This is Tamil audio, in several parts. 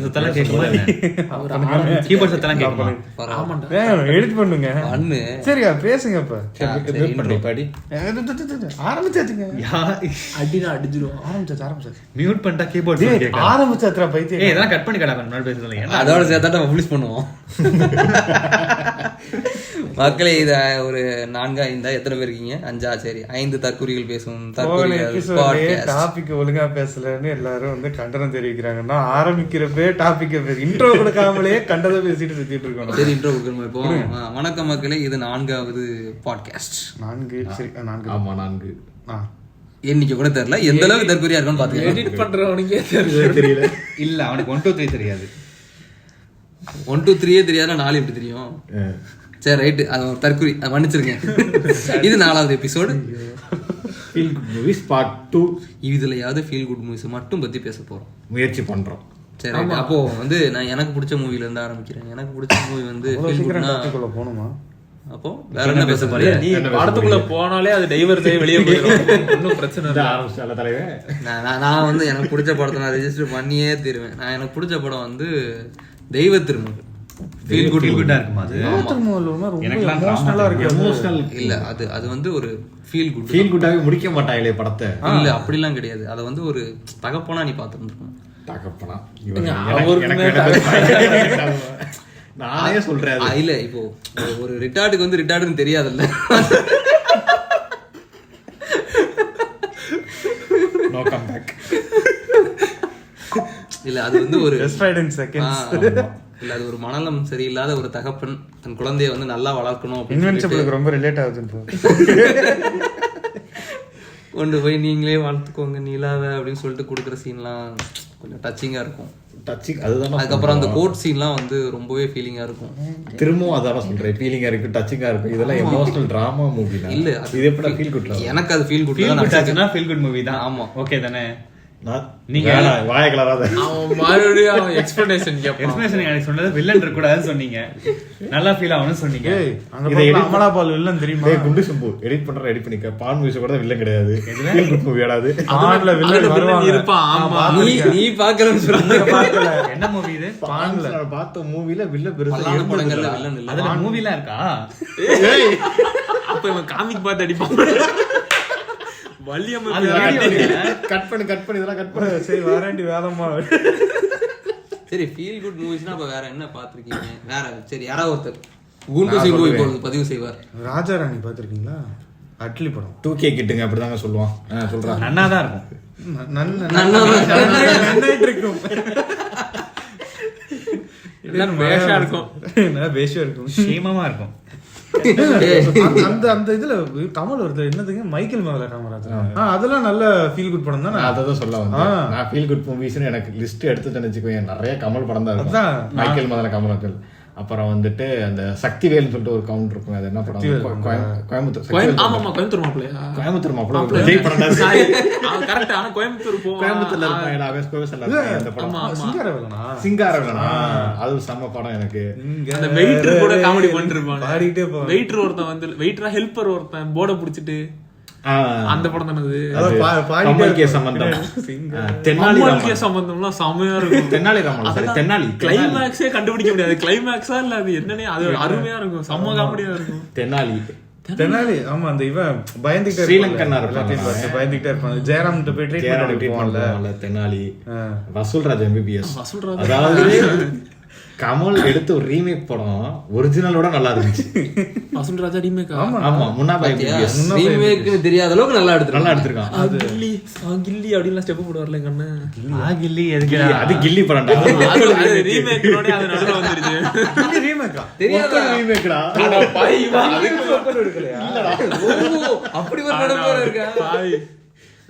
சத்தெல்லாம் கேட்குமா? கீபோர்ட் சத்தெல்லாம் கேட்குமா? எடிட் பண்ணுங்க. சரியா பேசுங்க. இப்ப ஆரம்பிச்சாச்சுங்க. அடிச்சிருவோம். ஆரம்பிச்சாச்சு. மியூட் பண்ணிட்டா கீபோர்ட் ஆரம்பிச்சாச்சுரா பைத்தியம். இதெல்லாம் கட் பண்ணி கடை முன்னாடி பேசுறது அதோட சேர்த்தா நம்ம புலிஸ் பண்ணுவோம். மக்களே இத ஒரு 4 எத்தனை பேர் இருக்கீங்க? 5 சரி 5 தற்குறிகள் பேசும் டாபிக் ஒழுங்கா பேசலன்னு எல்லாரும் வந்து கண்டனம் தெரிவிக்கிறாங்கன்னா ஆரம்பிக்கிறப்பே டாபிக் இன்ட்ரோ கொடுக்காமலே கண்டதை பேசிட்டு சுத்திட்டு இருக்கோம். சரி இன்ட்ரோ கொடுக்கணும். இப்போ வணக்கம் மக்களே, இது 4வது பாட்காஸ்ட். 4 எண்ணிக்கை கூட தெரியல, எந்த அளவுக்கு தற்குறியா இருக்குன்னு பாத்துக்கலாம். எடிட் பண்றவனுக்கே தெரியல. இல்ல அவனுக்கு 1 2 3 தெரியாது. 1 2 3 தெரியாதுன்னா 4 எப்படி தெரியும்? சரி ரைட்டு, அது தற்குறி, அதை மன்னிச்சிருக்கேன். இது 4வது episode feel good movies part 2. இதுலயாவது ஃபீல் குட் மூவிஸ் மட்டும் பத்தி பேச போறோம், முயற்சி பண்றோம். சரி அப்போ வந்து நான் எனக்கு பிடிச்ச மூவில இருந்து ஆரம்பிக்கிறேன். எனக்கு பிடிச்ச மூவி வந்து போகணுமா? அப்போ வேற என்ன பேச போறீங்க? நீ படத்துக்குள்ள போனாலே அது டைவர்ஸ் ஆகி வெளியே போயிடும். ஒன்னும் பிரச்சனை இல்லை. ஆரம்பிச்சால தலைவே. நான் வந்து எனக்கு பிடிச்ச படத்தை நான் ரெஜிஸ்டர் பண்ணியே தருவேன். நான் எனக்கு பிடிச்ச படம் வந்து தெய்வ திருமகள். ஃபீல் குட்டா இருக்குமா? அது எனக்குலாம் எமோஷனலா இருக்கு. எமோஷனல் இல்ல, அது வந்து ஒரு ஃபீல் குட்டாவே முடிக்க மாட்டாங்களே படத்தை. இல்ல அப்படிலாம் கிடையாது. அதை வந்து ஒரு தகப்பனா நீ பாத்துருந்துருக்கணும். தகப்பனா நானே சொல்றேன். இல்ல இப்போ ஒரு ரிட்டார்டுக்கு வந்து ரிட்டார்டுன்னு தெரியாதுல்ல. No come back. இல்ல அது வந்து ஒரு இல்ல அது ஒரு மனநலம் சரியில்லாத ஒரு தகப்பன் தன் குழந்தைய வந்து நல்லா வளர்க்கணும் இன்வென்சிபிளுக்கு ரொம்ப ரிலேட் ஆகுது. கொண்டு போய் நீங்களே வளர்த்துக்கோங்க நீலாவை அப்படின்னு சொல்லிட்டு கொடுக்குற சீன்லாம் கொஞ்சம் டச்சிங்கா இருக்கும். அதுக்கப்புறம் அந்த கோட் சீன்லாம் வந்து ரொம்பவே ஃபீலிங்கா இருக்கும். திரும்பவும் அதான் சொல்றேன், ஃபீலிங்கா இருக்கு, டச்சிங்கா இருக்கு. இதெல்லாம் எமோஷனல் டிராமா மூவி தான். இல்ல இது எப்படி ஃபீல் குட்? எனக்கு அது feel good feel good movie தான். ஆமா, ஓகே தானே? நீங்க வாய கலராத. அவன் மறுபடியும் எக்ஸ்பிளனேஷன் எனக்கு சொன்னது வில்லன் இருக்க கூடாதுன்னு சொன்னீங்க, நல்லா ஃபீல் ஆகணும்னு சொன்னீங்க. அமலா பால் வில்லன் தெரியுமா? குண்டு சம்பு எடிட் பண்ற எடிட் பண்ணிக்க. பான் மூவிஸ் கூட வில்லன் கிடையாது. ஃபீல் குட் மூவி ஆடாது. பான்ல வில்லன் வருவாங்க இருப்பான். ஆமா, நீ பாக்கறன்னு சொல்றீங்க. பார்க்கல. என்ன மூவி இது? பான்ல நான் பார்த்த மூவில வில்லன் பெருசா படங்கள்ல வில்லன் இல்ல. அதுல மூவிலாம் இருக்கா? அப்ப இவன் காமிக் பார்த்து அடிப்பான். வள்ளியம்மா கட் பண்ணி இதெல்லாம் கட் பண்ணு. சரி வாரண்டி வேலைமா. சரி ஃபீல் குட் மூவிஸ்னா அப்ப வேற என்ன பாத்திருக்கீங்க? வேற சரி யாராவது ஒருத்தர் குண்டு சிம்பு இப்போ பதிவு செய்வார். ராஜா ராணி பாத்திருக்கீங்களா? அட்லி படம் 2K கிட்டுங்க அப்படிதாங்க சொல்லுவான். சொல்றான் நன்னா தான் இருக்கும். நன்னாயிட்டு இருக்கும். எல்லாரும் வேஷா இருக்கும். வேஷம் இருக்கும், ஷேமமா இருக்கும். அந்த இதுல கமல் ஒருத்தர் என்னதுங்க மைக்கேல் மேல காமராஜர், அதெல்லாம் நல்ல ஃபீல் குட் படம் தான். அதான் சொல்ல வந்தேன். நான் ஃபீல் குட் மூவிஸ்னு எனக்கு லிஸ்ட் எடுத்து நினைச்சுக்கோங்க, நிறைய கமல் படம் தான் இருக்கும். மைக்கேல் மேல காமராஜர். அப்புறம் வந்துட்டு அந்த சக்திவேல்னு சொல்லிட்டு ஒரு கவுண்ட் இருக்கும். அது என்ன படம்? கோயம்புத்தூர் மாப்பிள்ளை விஜய் படம். கரெக்ட். ஆனா கோயம்புத்தூர்ல சிங்காரவேலனா அது செம்ம படம். எனக்கு அந்த வெயிட்டர் கூட காமெடி பண்ணிட்டு இருப்பாங்க. வெயிட்டர் ஒருத்தன் வந்து வெயிட்டரா ஹெல்ப்பர் ஒருத்தன் போர்டை புடிச்சிட்டு அந்த படம் தானது. சம்பந்தம்லாம் செமையா இருக்கும். தென்னாலி கிளைமேக்ஸே கண்டுபிடிக்க முடியாது. கிளைமேக்ஸா இல்ல அது என்னன்னே அது அருமையா இருக்கும். செம்ம காமெடியா இருக்கும். தென்னாலி. ஆமா, அந்த இவன் பயந்துகிட்டே ஸ்ரீலங்கன் பயந்துகிட்டே இருப்பான். ஜெயராம் போய் ட்ரீட்மெண்ட். தென்னாலி வசூல்ராஜ் MBBS. அதாவது கமல் எடுத்த ஒரு ரீமேக் படம் ஒரிஜினலோட நல்லா இருந்துச்சு. வசூல்ராஜா ரீமேக். ஆமா, முன்னாடி ரீமேக் தெரியாத அளவுக்கு நல்லா எடுத்துருக்கான். அது கில்லி அப்படினா ஸ்டெப் போடுவார்ல கண்ணு. கில்லி எதுக்கு? அது கில்லி படம்டா. அது ரீமேக்கோட அது நடுவுல வந்துருச்சு. கில்லி ரீமேக்கா? தெரியாதா? ரீமேக்டா. அட பாய்வா, அதுக்கு சொப்பன் எடுக்கலையா? இல்லடா. அப்படி ஒரு படம் இருக்கா? பாய்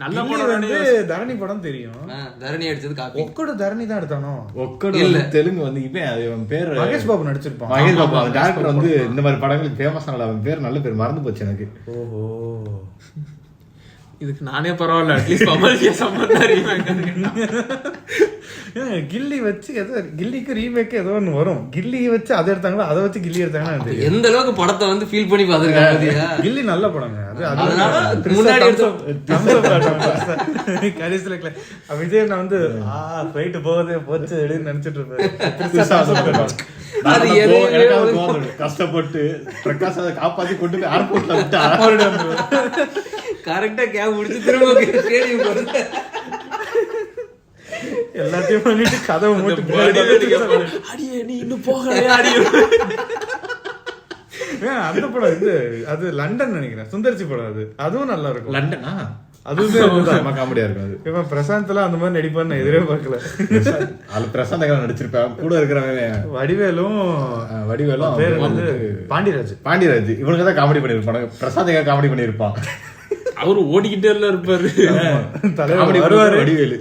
நல்ல படம் வந்து தரணி படம் தெரியும். தரணி அடிச்சது காப்பி. ஒக்கட தரணி தான் எடுத்தானோ? ஒக்கட இல்ல, தெலுங்கு வந்து இவன் பேர் மகேஷ் பாபு நடிச்சிருப்பான். மகேஷ் பாபு அந்த டைரக்டர் வந்து இந்த மாதிரி படங்களுக்கு ஃபேமஸ் ஆனல. அவன் பேர் நல்ல பேர் மறந்து போச்சு எனக்கு. ஓஹோ, இதுக்கு நானே பரவாயில்ல. அட்லீஸ்ட் கமல் சம்பந்தம் ரீமேக். கில்லி வச்சு ஏதோ கில்லிக்கு ரீமேக் ஏதோ ஒன்று வரும். கில்லியை வச்சு அதை எடுத்தாங்களோ அதை வச்சு கில்லி எடுத்தாங்கன்னா எந்த அளவுக்கு படத்தை வந்து ஃபீல் பண்ணி பாத்துருக்காங்க. கில்லி நல்ல படங்க. முன்னாடி கடைசியில விஜய் நான் வந்து போயிட்டு போகுதே போச்சு அப்படின்னு நினைச்சிட்டு இருப்பேன். கஷ்டப்பட்டு பிரகாஷ் அதை காப்பாத்தி கொண்டு போய் ஏர்போர்ட்ல விட்டு கரெக்டா கேப் முடிச்சு திரும்ப ஸ்டேடியம் போறது. எல்லாத்தையும் பண்ணிட்டு கதவை மூட்டு அடியே நீ இன்னும் போகலையா அடியே. அந்த படம் இது அது லண்டன் நினைக்கிறேன், சுந்தர்சி படம். அதுவும் நல்லா இருக்கும். லண்டனா அதுவுமே காமெடியா இருக்கும். அது இவன் பிரசாந்த் எல்லாம் அந்த மாதிரி நடிப்பான்னு எதிரே பார்க்கல. அது பிரசாந்த் நடிச்சிருப்பேன். கூட இருக்கிறவன் வடிவேலும் பேர் வந்து பாண்டியராஜ். இவனுக்கு தான் காமெடி பண்ணிருப்பான். பிரசாந்த் காமெடி பண்ணிருப்பான். அவரு ஓடிக்கிட்டே இருப்பாரு. தலைவர் வருவாரு,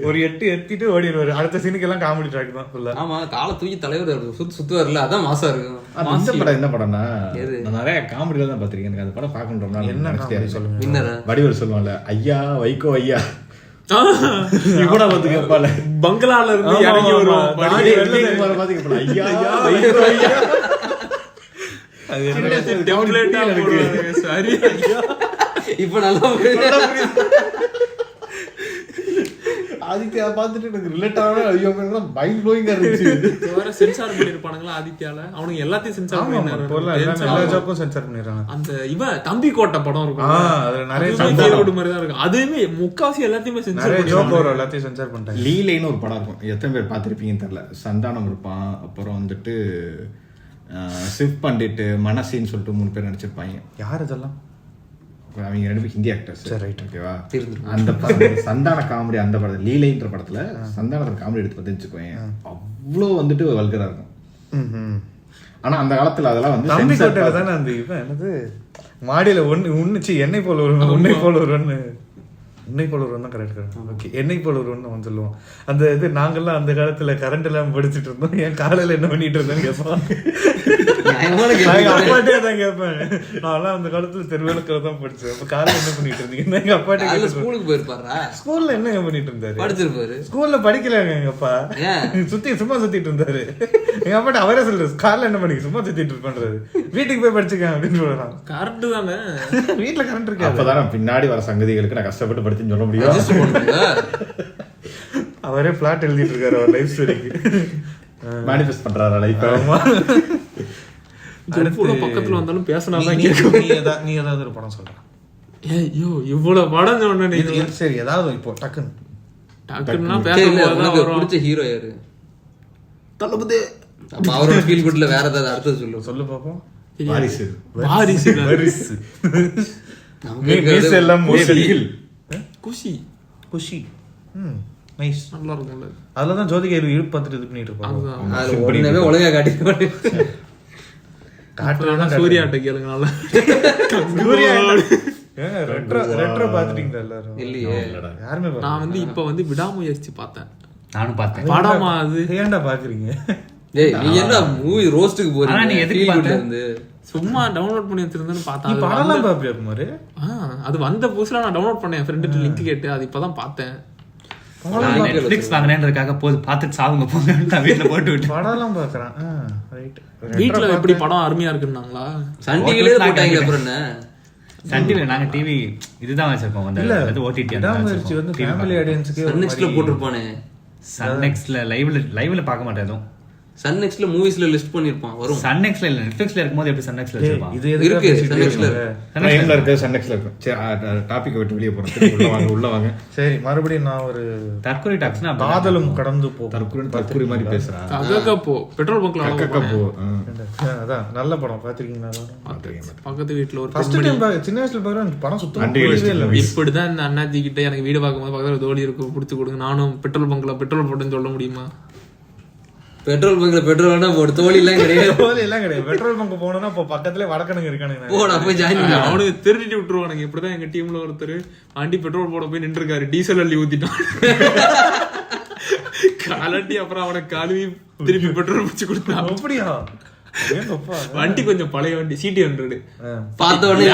ஒரு எத்திட்டு ஓடிடுவாரு. அடுத்த சீனுக்கு எல்லாம் காமெடி ட்ராக் தான் ஃபுல்லா. ஆமா, காலை தூக்கி தலைவர் சுத்துவார்ல, அதான் மாசா இருக்கும். அந்த படம் என்ன படம்னா, நான் நிறைய காமெடியில தான் பாத்திருக்கேன். எனக்கு அந்த படம் பாக்கணும். என்ன சொல்லுங்க, வடிவேல் சொல்லுவான்ல, ஐயா வைகோ ஐயா கூட பாத்து கேட்பால, பங்களால இருந்து இறங்கி வருவான். பாத்து கேட்பால, ஐயா வைகோ ஐயா. சரி, இப்ப நல்லா ஆதித்யா பாத்துட்டு எனக்கு ரிலேட் ஆன ஐயோ மைண்ட் ப்ளோயிங்கா இருந்துச்சு. வேற சென்சார் பண்ணிருப்பானுங்களா ஆதித்யால, அவனுக்கு எல்லாத்தையும் சென்சார் பண்ணிடுறாங்க. அந்த இவன் தம்பி கோட்டை படம் இருக்கும், அதுல நிறைய மாதிரி தான் இருக்கும். அதுவுமே முக்காசி எல்லாத்தையுமே சென்சார் எல்லாத்தையும் சென்சார் பண்ணிட்டாங்க. லீலைன்னு ஒரு படம் இருக்கும், எத்தனை பேர் பாத்திருப்பீங்கன்னு தெரியல. சந்தானம் இருப்பான், அப்புறம் வந்துட்டு சிவ் பண்டிட், மனசின்னு சொல்லிட்டு 3 பேர் நடிச்சிருப்பாங்க. யார் இதெல்லாம்? அவங்க 2 பேர் ஹிந்தி ஆக்டர்ஸ். ஓகேவா? அந்த சந்தான காமெடி, அந்த படத்துல லீலைன்ற படத்துல சந்தானத்துல காமெடி எடுத்து பார்த்து வச்சுக்கோங்க, அவ்வளோ வந்துட்டு வல்கரா இருக்கும். ஆனா அந்த காலத்துல அதெல்லாம் வந்து தம்பி கோட்டையில தானே அந்த இவன் என்னது மாடியில உன்னிச்சு எண்ணெய் போல ஒரு உன்னை போல ஒரு எண்ணெய் போல ஒரு தான் கரெக்ட். ஓகே, எண்ணெய் போல ஒரு நம்ம சொல்லுவோம். அந்த இது நாங்கெல்லாம் அந்த காலத்துல கரண்ட் எல்லாம் படிச்சுட்டு இருந்தோம். என் காலையில என்ன பண்ணிட்டு இருந்தேன்னு கேட்பான். அப்பாட்டே தான் கேட்பேன். நான்லாம் அந்த காலத்துல தெருவிளக்கில தான் படிச்சேன். அப்ப காலையில என்ன பண்ணிட்டு இருந்தீங்க? எங்க அப்பாட்டே ஸ்கூலுக்கு போயிருப்பாரா? ஸ்கூல்ல என்ன பண்ணிட்டு இருந்தாரு? படிச்சிருப்பாரு. ஸ்கூல்ல படிக்கலங்க எங்க அப்பா, சும்மா சுத்திட்டு இருந்தாரு. எங்க அப்பாட்ட அவரே சொல்றாரு, காலைல என்ன பண்ணி சும்மா சுத்திட்டு பண்றாரு, வீட்டுக்கு போய் படிச்சுக்க அப்படின்னு சொல்றான். கரெக்ட் தானே, வீட்டுல கரண்ட் இருக்கு. அப்பதான் பின்னாடி வர சங்கதிகளுக்கு நான் கஷ்டப்பட்டு படிச்சுன்னு சொல்ல முடியும். அவரே பிளாட் எழுதிட்டு இருக்காரு அவர் லைஃப் ஸ்டோரிக்கு, மேனிஃபெஸ்ட் பண்றாரா லைஃப். பக்கத்துல வந்தாலும் பேசினாதான். நீ ஏதாவது ஒரு படம் சொல்ற? ஐயோ இவ்வளவு படம் சொன்ன. சரி, ஏதாவது இப்போ டக்குன்னா பிடிச்ச ஹீரோ யாரு? தளபதி. அப்ப அவரோட ஃபீல் குட்ல வேற ஏதாவது அர்த்தம் சொல்லு பாப்போம். வாரிசு. குஷி நைஸ், நல்லா இருக்கும்ல. அதுலதான் ஜோதிகா இழுப்பு பார்த்துட்டு இது பண்ணிட்டு இருப்பாங்க. ஒழுங்கா காட்டி சூர்யாட்ட கேளுங்க. ரெட்ரோ பாத்துட்டீங்களா எல்லாரும்? இல்லையே, யாருமே. நான் வந்து இப்ப வந்து விடாமுயற்சி பார்த்தேன். நானும் பார்த்தேன். படமா அது? ஏன்டா பாக்குறீங்க? டேய், நீ என்ன மூவி ரோஸ்ட்க்கு போறீங்க? நீ எதுக்கு பார்த்த? சும்மா டவுன்லோட் பண்ணி வச்சிருந்தேன்னு பார்த்தா. படம்லாம் பாப்பியா குமாரு? அது வந்த புதுசுல நான் டவுன்லோட் பண்ணேன், என் ஃப்ரெண்ட் லிங்க் கேட்டு. அது இப்பதான் பார்த்தேன். நெட்ஃபிளிக்ஸ் வாங்குறேன்றதுக்காக போது பார்த்துட்டு சாவுங்க போங்க, நான் வீட்டுல போட்டு விட்டு படம்லாம் பாக்குறேன். ரைட், வீட்டுல எப்படி படம் அருமையா இருக்குன்னாங்களா? சன் டிவில போட்டாங்க. அப்புறம் என்ன, சன் டிவில நாங்க டிவி இதுதான் வச்சிருக்கோம். அந்த ஓடிடி வந்து ஃபேமிலி ஆடியன்ஸ்க்கு சன் நெக்ஸ்ட்ல போட்டுருப்பானே. சன் நெக்ஸ்ட்ல லைவ்ல பார்க்க மாட்டேன். எதுவும் சன் நெக்ஸ்ட்ல மூவிஸ்ல லிஸ்ட் பண்ணிருப்பான். வரும். சன் நெக்ஸ்ட்ல இல்ல, நெட்ஃபிளிக்ஸ்ல இருக்கும்போது எப்படி சன் நெக்ஸ்ட்ல வச்சிருப்பான்? இது இருக்கு, சன் நெக்ஸ்ட்ல இருக்கு, சன் நெக்ஸ்ட்ல இருக்கு. சரி, டாபிக் விட்டு வெளிய போறோம். உள்ள வாங்க. சரி, மறுபடியும் நான் ஒரு தற்கொலை டாக்ஸ்னா காதலும் கடந்து போ. தற்கொலை மாதிரி பேசுறேன். அகக்கப்போ பெட்ரோல் பங்க்ல அகக்கப்போ. அதான் நல்ல படம். பாத்தீங்களா? பக்கத்து வீட்டுல ஒரு ஃபர்ஸ்ட் டைம் சின்ன வயசுல பாக்குறேன், படம் சுத்தமா புரியவே இல்ல. இப்படிதான் இந்த அண்ணாச்சி கிட்ட எனக்கு வீடு பார்க்கும்போது பக்கத்துல தோழி இருக்கும், புடிச்சு கொடுங்க, நானும் பெட்ரோல் பங்க்ல பெட்ரோல் போட்டேன்னு சொல்ல முடியுமா? பெட்ரோல் பங்க்ல பெட்ரோல் போட்டு தோழி எல்லாம் கிடையாது. தோழி எல்லாம் கிடையாது. பெட்ரோல் பங்க் போனோம்னா இப்போ பக்கத்துல வடக்கணுங்க இருக்கானுங்க. போடா போய் ஜாயின் பண்ணி அவனுக்கு திருடிட்டு விட்டுருவானுங்க. இப்படிதான் எங்க டீம்ல ஒருத்தர் ஆண்டி பெட்ரோல் போட போய் நின்று இருக்காரு, டீசல் அள்ளி ஊத்திட்டான். காலட்டி அப்புறம் அவனை கழுவி திருப்பி பெட்ரோல் பிடிச்சு கொடுத்தான். அப்படியா? வண்டி கொஞ்சம் பழைய வண்டி CT100 பார்த்த உடனே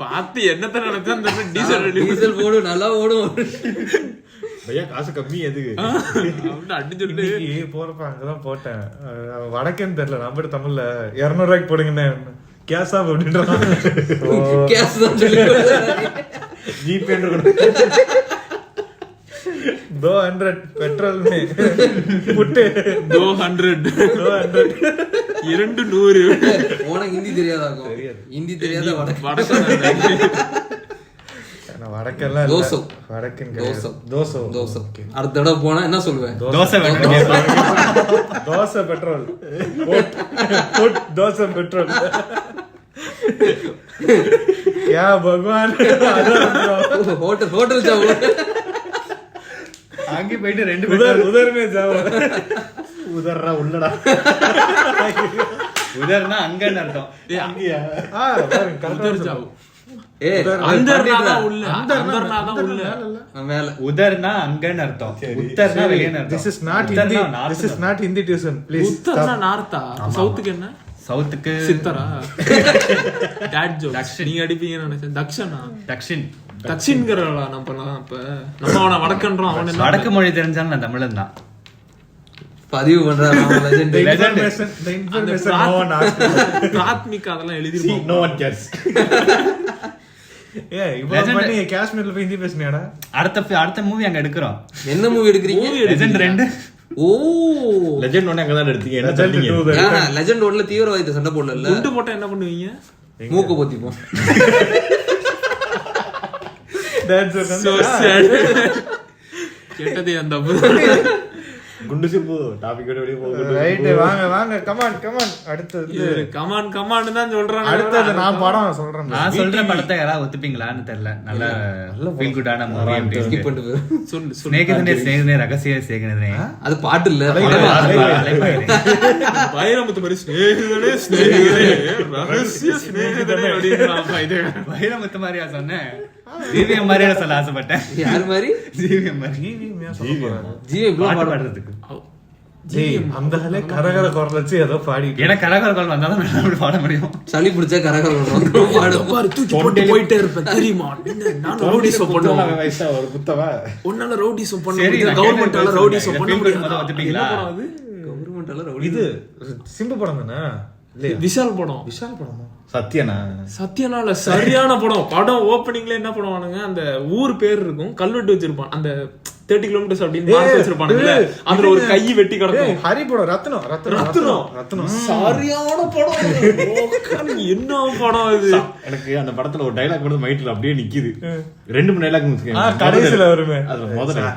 பார்த்து என்னத்த நினைச்சா டீசல் போடும் நல்லா ஓடும். பையா காசு கம்மி எதுக்கு அடிச்சு சொல்லிட்டு போறப்ப அங்கதான் போட்டேன். வடக்கேன்னு தெரியல, நம்ம தமிழ்ல 200 ரூபாய்க்கு போடுங்கன்னு கேஸ் ஆஃப் அப்படின்றான். கேஸ் தான் சொல்லி ஜிபே 200 பெட்ரோல் புட்டு 200 உனக்கு ஹிந்தி தெரியாதாக்கும். ஹிந்தி தெரியாத வடக்கெல்லாம் தோசை. வடக்குன்னு தோசை. தோசை தோசை. அடுத்த தடவை போனா என்ன சொல்லுவேன்? Dosa dosa petrol dosa petrol. யா பகவான், ஹோட்டல் ஜாவு அங்கே போயிட்டு 2 உதர்மே ஜாவ உதர்றா உள்ளடா. உதர்னா அங்கன்னு அர்த்தம். மேல உதர்னா அங்கன்னு அர்த்தம். உத்தர்னா வெளியன்னு அர்த்தம். This is not Hindi. This is not Hindi tuition. Please உத்தரனா நார்த்தா? சவுத்துக்கு என்ன? சவுத்துக்கு சித்தரா? டாட் ஜோக்ஸ் நீங்க அடிப்பீங்கன்னு நினைச்சேன். தக்ஷனா? தக்ஷின். தக்ஷின்ங்கறடா நம்மலாம். அப்ப நம்ம அவன வடக்கன்றோம், அவன் என்ன வடக்கு மொழி தெரிஞ்சாலும் நான் தமிழன் தான். பதிவு பண்றாரு. the information no one asked. பிராத்மிகா அதெல்லாம் எழுதிருப்போம். No one cares. இவ்வளவு பண்ணி காஷ்மீர்ல போய் ஹிந்தி பேசுனியாடா? அடுத்த மூவி அங்க எடுக்கிறோம். என்ன மூவி எடுக்கிறீங்க? லெஜெண்ட் 2. ஓ லெஜெண்ட் 1 அங்க தான் எடுத்தீங்க. என்ன சொல்றீங்க? லெஜெண்ட் 1ல தீவிரவாதத்தை சண்டை போடல. குண்டு போட்டா என்ன பண்ணுவீங்க? மூக்கு பொத்திப்போம். So sad. கேட்டதே அந்த குண்டு சிம்பு டாபிக் வெளிய போகுது. ரைட், வாங்க வாங்க, கமான் கமான். அடுத்து கமான் தான் சொல்றாங்க. அடுத்து நான் படம் சொல்றேன். நான் சொல்ற படத்தை யாராவது ஒத்துப்பீங்களான்னு தெரியல. நல்ல ஃபீல் குட்டான மூவி. ஸ்கிப் பண்ணிட்டு சொல்லு ஸ்நேகிதனே ரகசிய ஸ்நேகிதனே. அது பாட்டு இல்ல. வைரமுத்து மாதிரி ஸ்நேகிதனே ரகசிய ஸ்நேகிதனே அப்படின்றான். இது வைரமுத்து மாதிரியா சொன்னேன்? ஜிவிஎம் மாதிரியா சொல்ல ஆசைப்பட்டேன். யார் மாதிரி? ஜிவிஎம் மாதிரி. ஜிவி பாடுறதுக்கு அந்த கரகர குரல் வச்சு ஏதோ பாடி. எனக்கு கரகர குரல் வந்தாலும் அப்படி பாட முடியும். சளி பிடிச்சா கரகர போயிட்டே இருப்பேன் தெரியுமா? நான் ரவுடிசம் பண்ணுவேன். வயசா ஒரு குத்தவா உன்னால ரவுடிசம் பண்ண முடியாது. கவர்மெண்டால ரவுடிசம் பண்ண முடியாது. ஒத்துப்பீங்களா? கவர்மெண்டால ரவுடி. இது சிம்பு படம் தானே? விஷால் படம். விஷால் படமா? சத்யனால சரியான படம் ஓப்பனிங்ல என்ன பண்ணுவானுங்க, அந்த ஊர் பேர் இருக்கும், கல்வெட்டு வச்சிருப்பான். அந்த 30 கிலோமீட்டர்ஸ் அப்படின்னு மார்க் வச்சிருப்பானுங்க. அதுல ஒரு கை வெட்டி கிடக்கும். ஹரி படம். ரத்னம் சரியான படம். என்ன படம் இது? எனக்கு அந்த படத்துல ஒரு டைலாக் வந்து மைண்ட்ல அப்படியே நிக்குது. 2 3 டைலாக் கடைசில வருமே. அது முதல்ல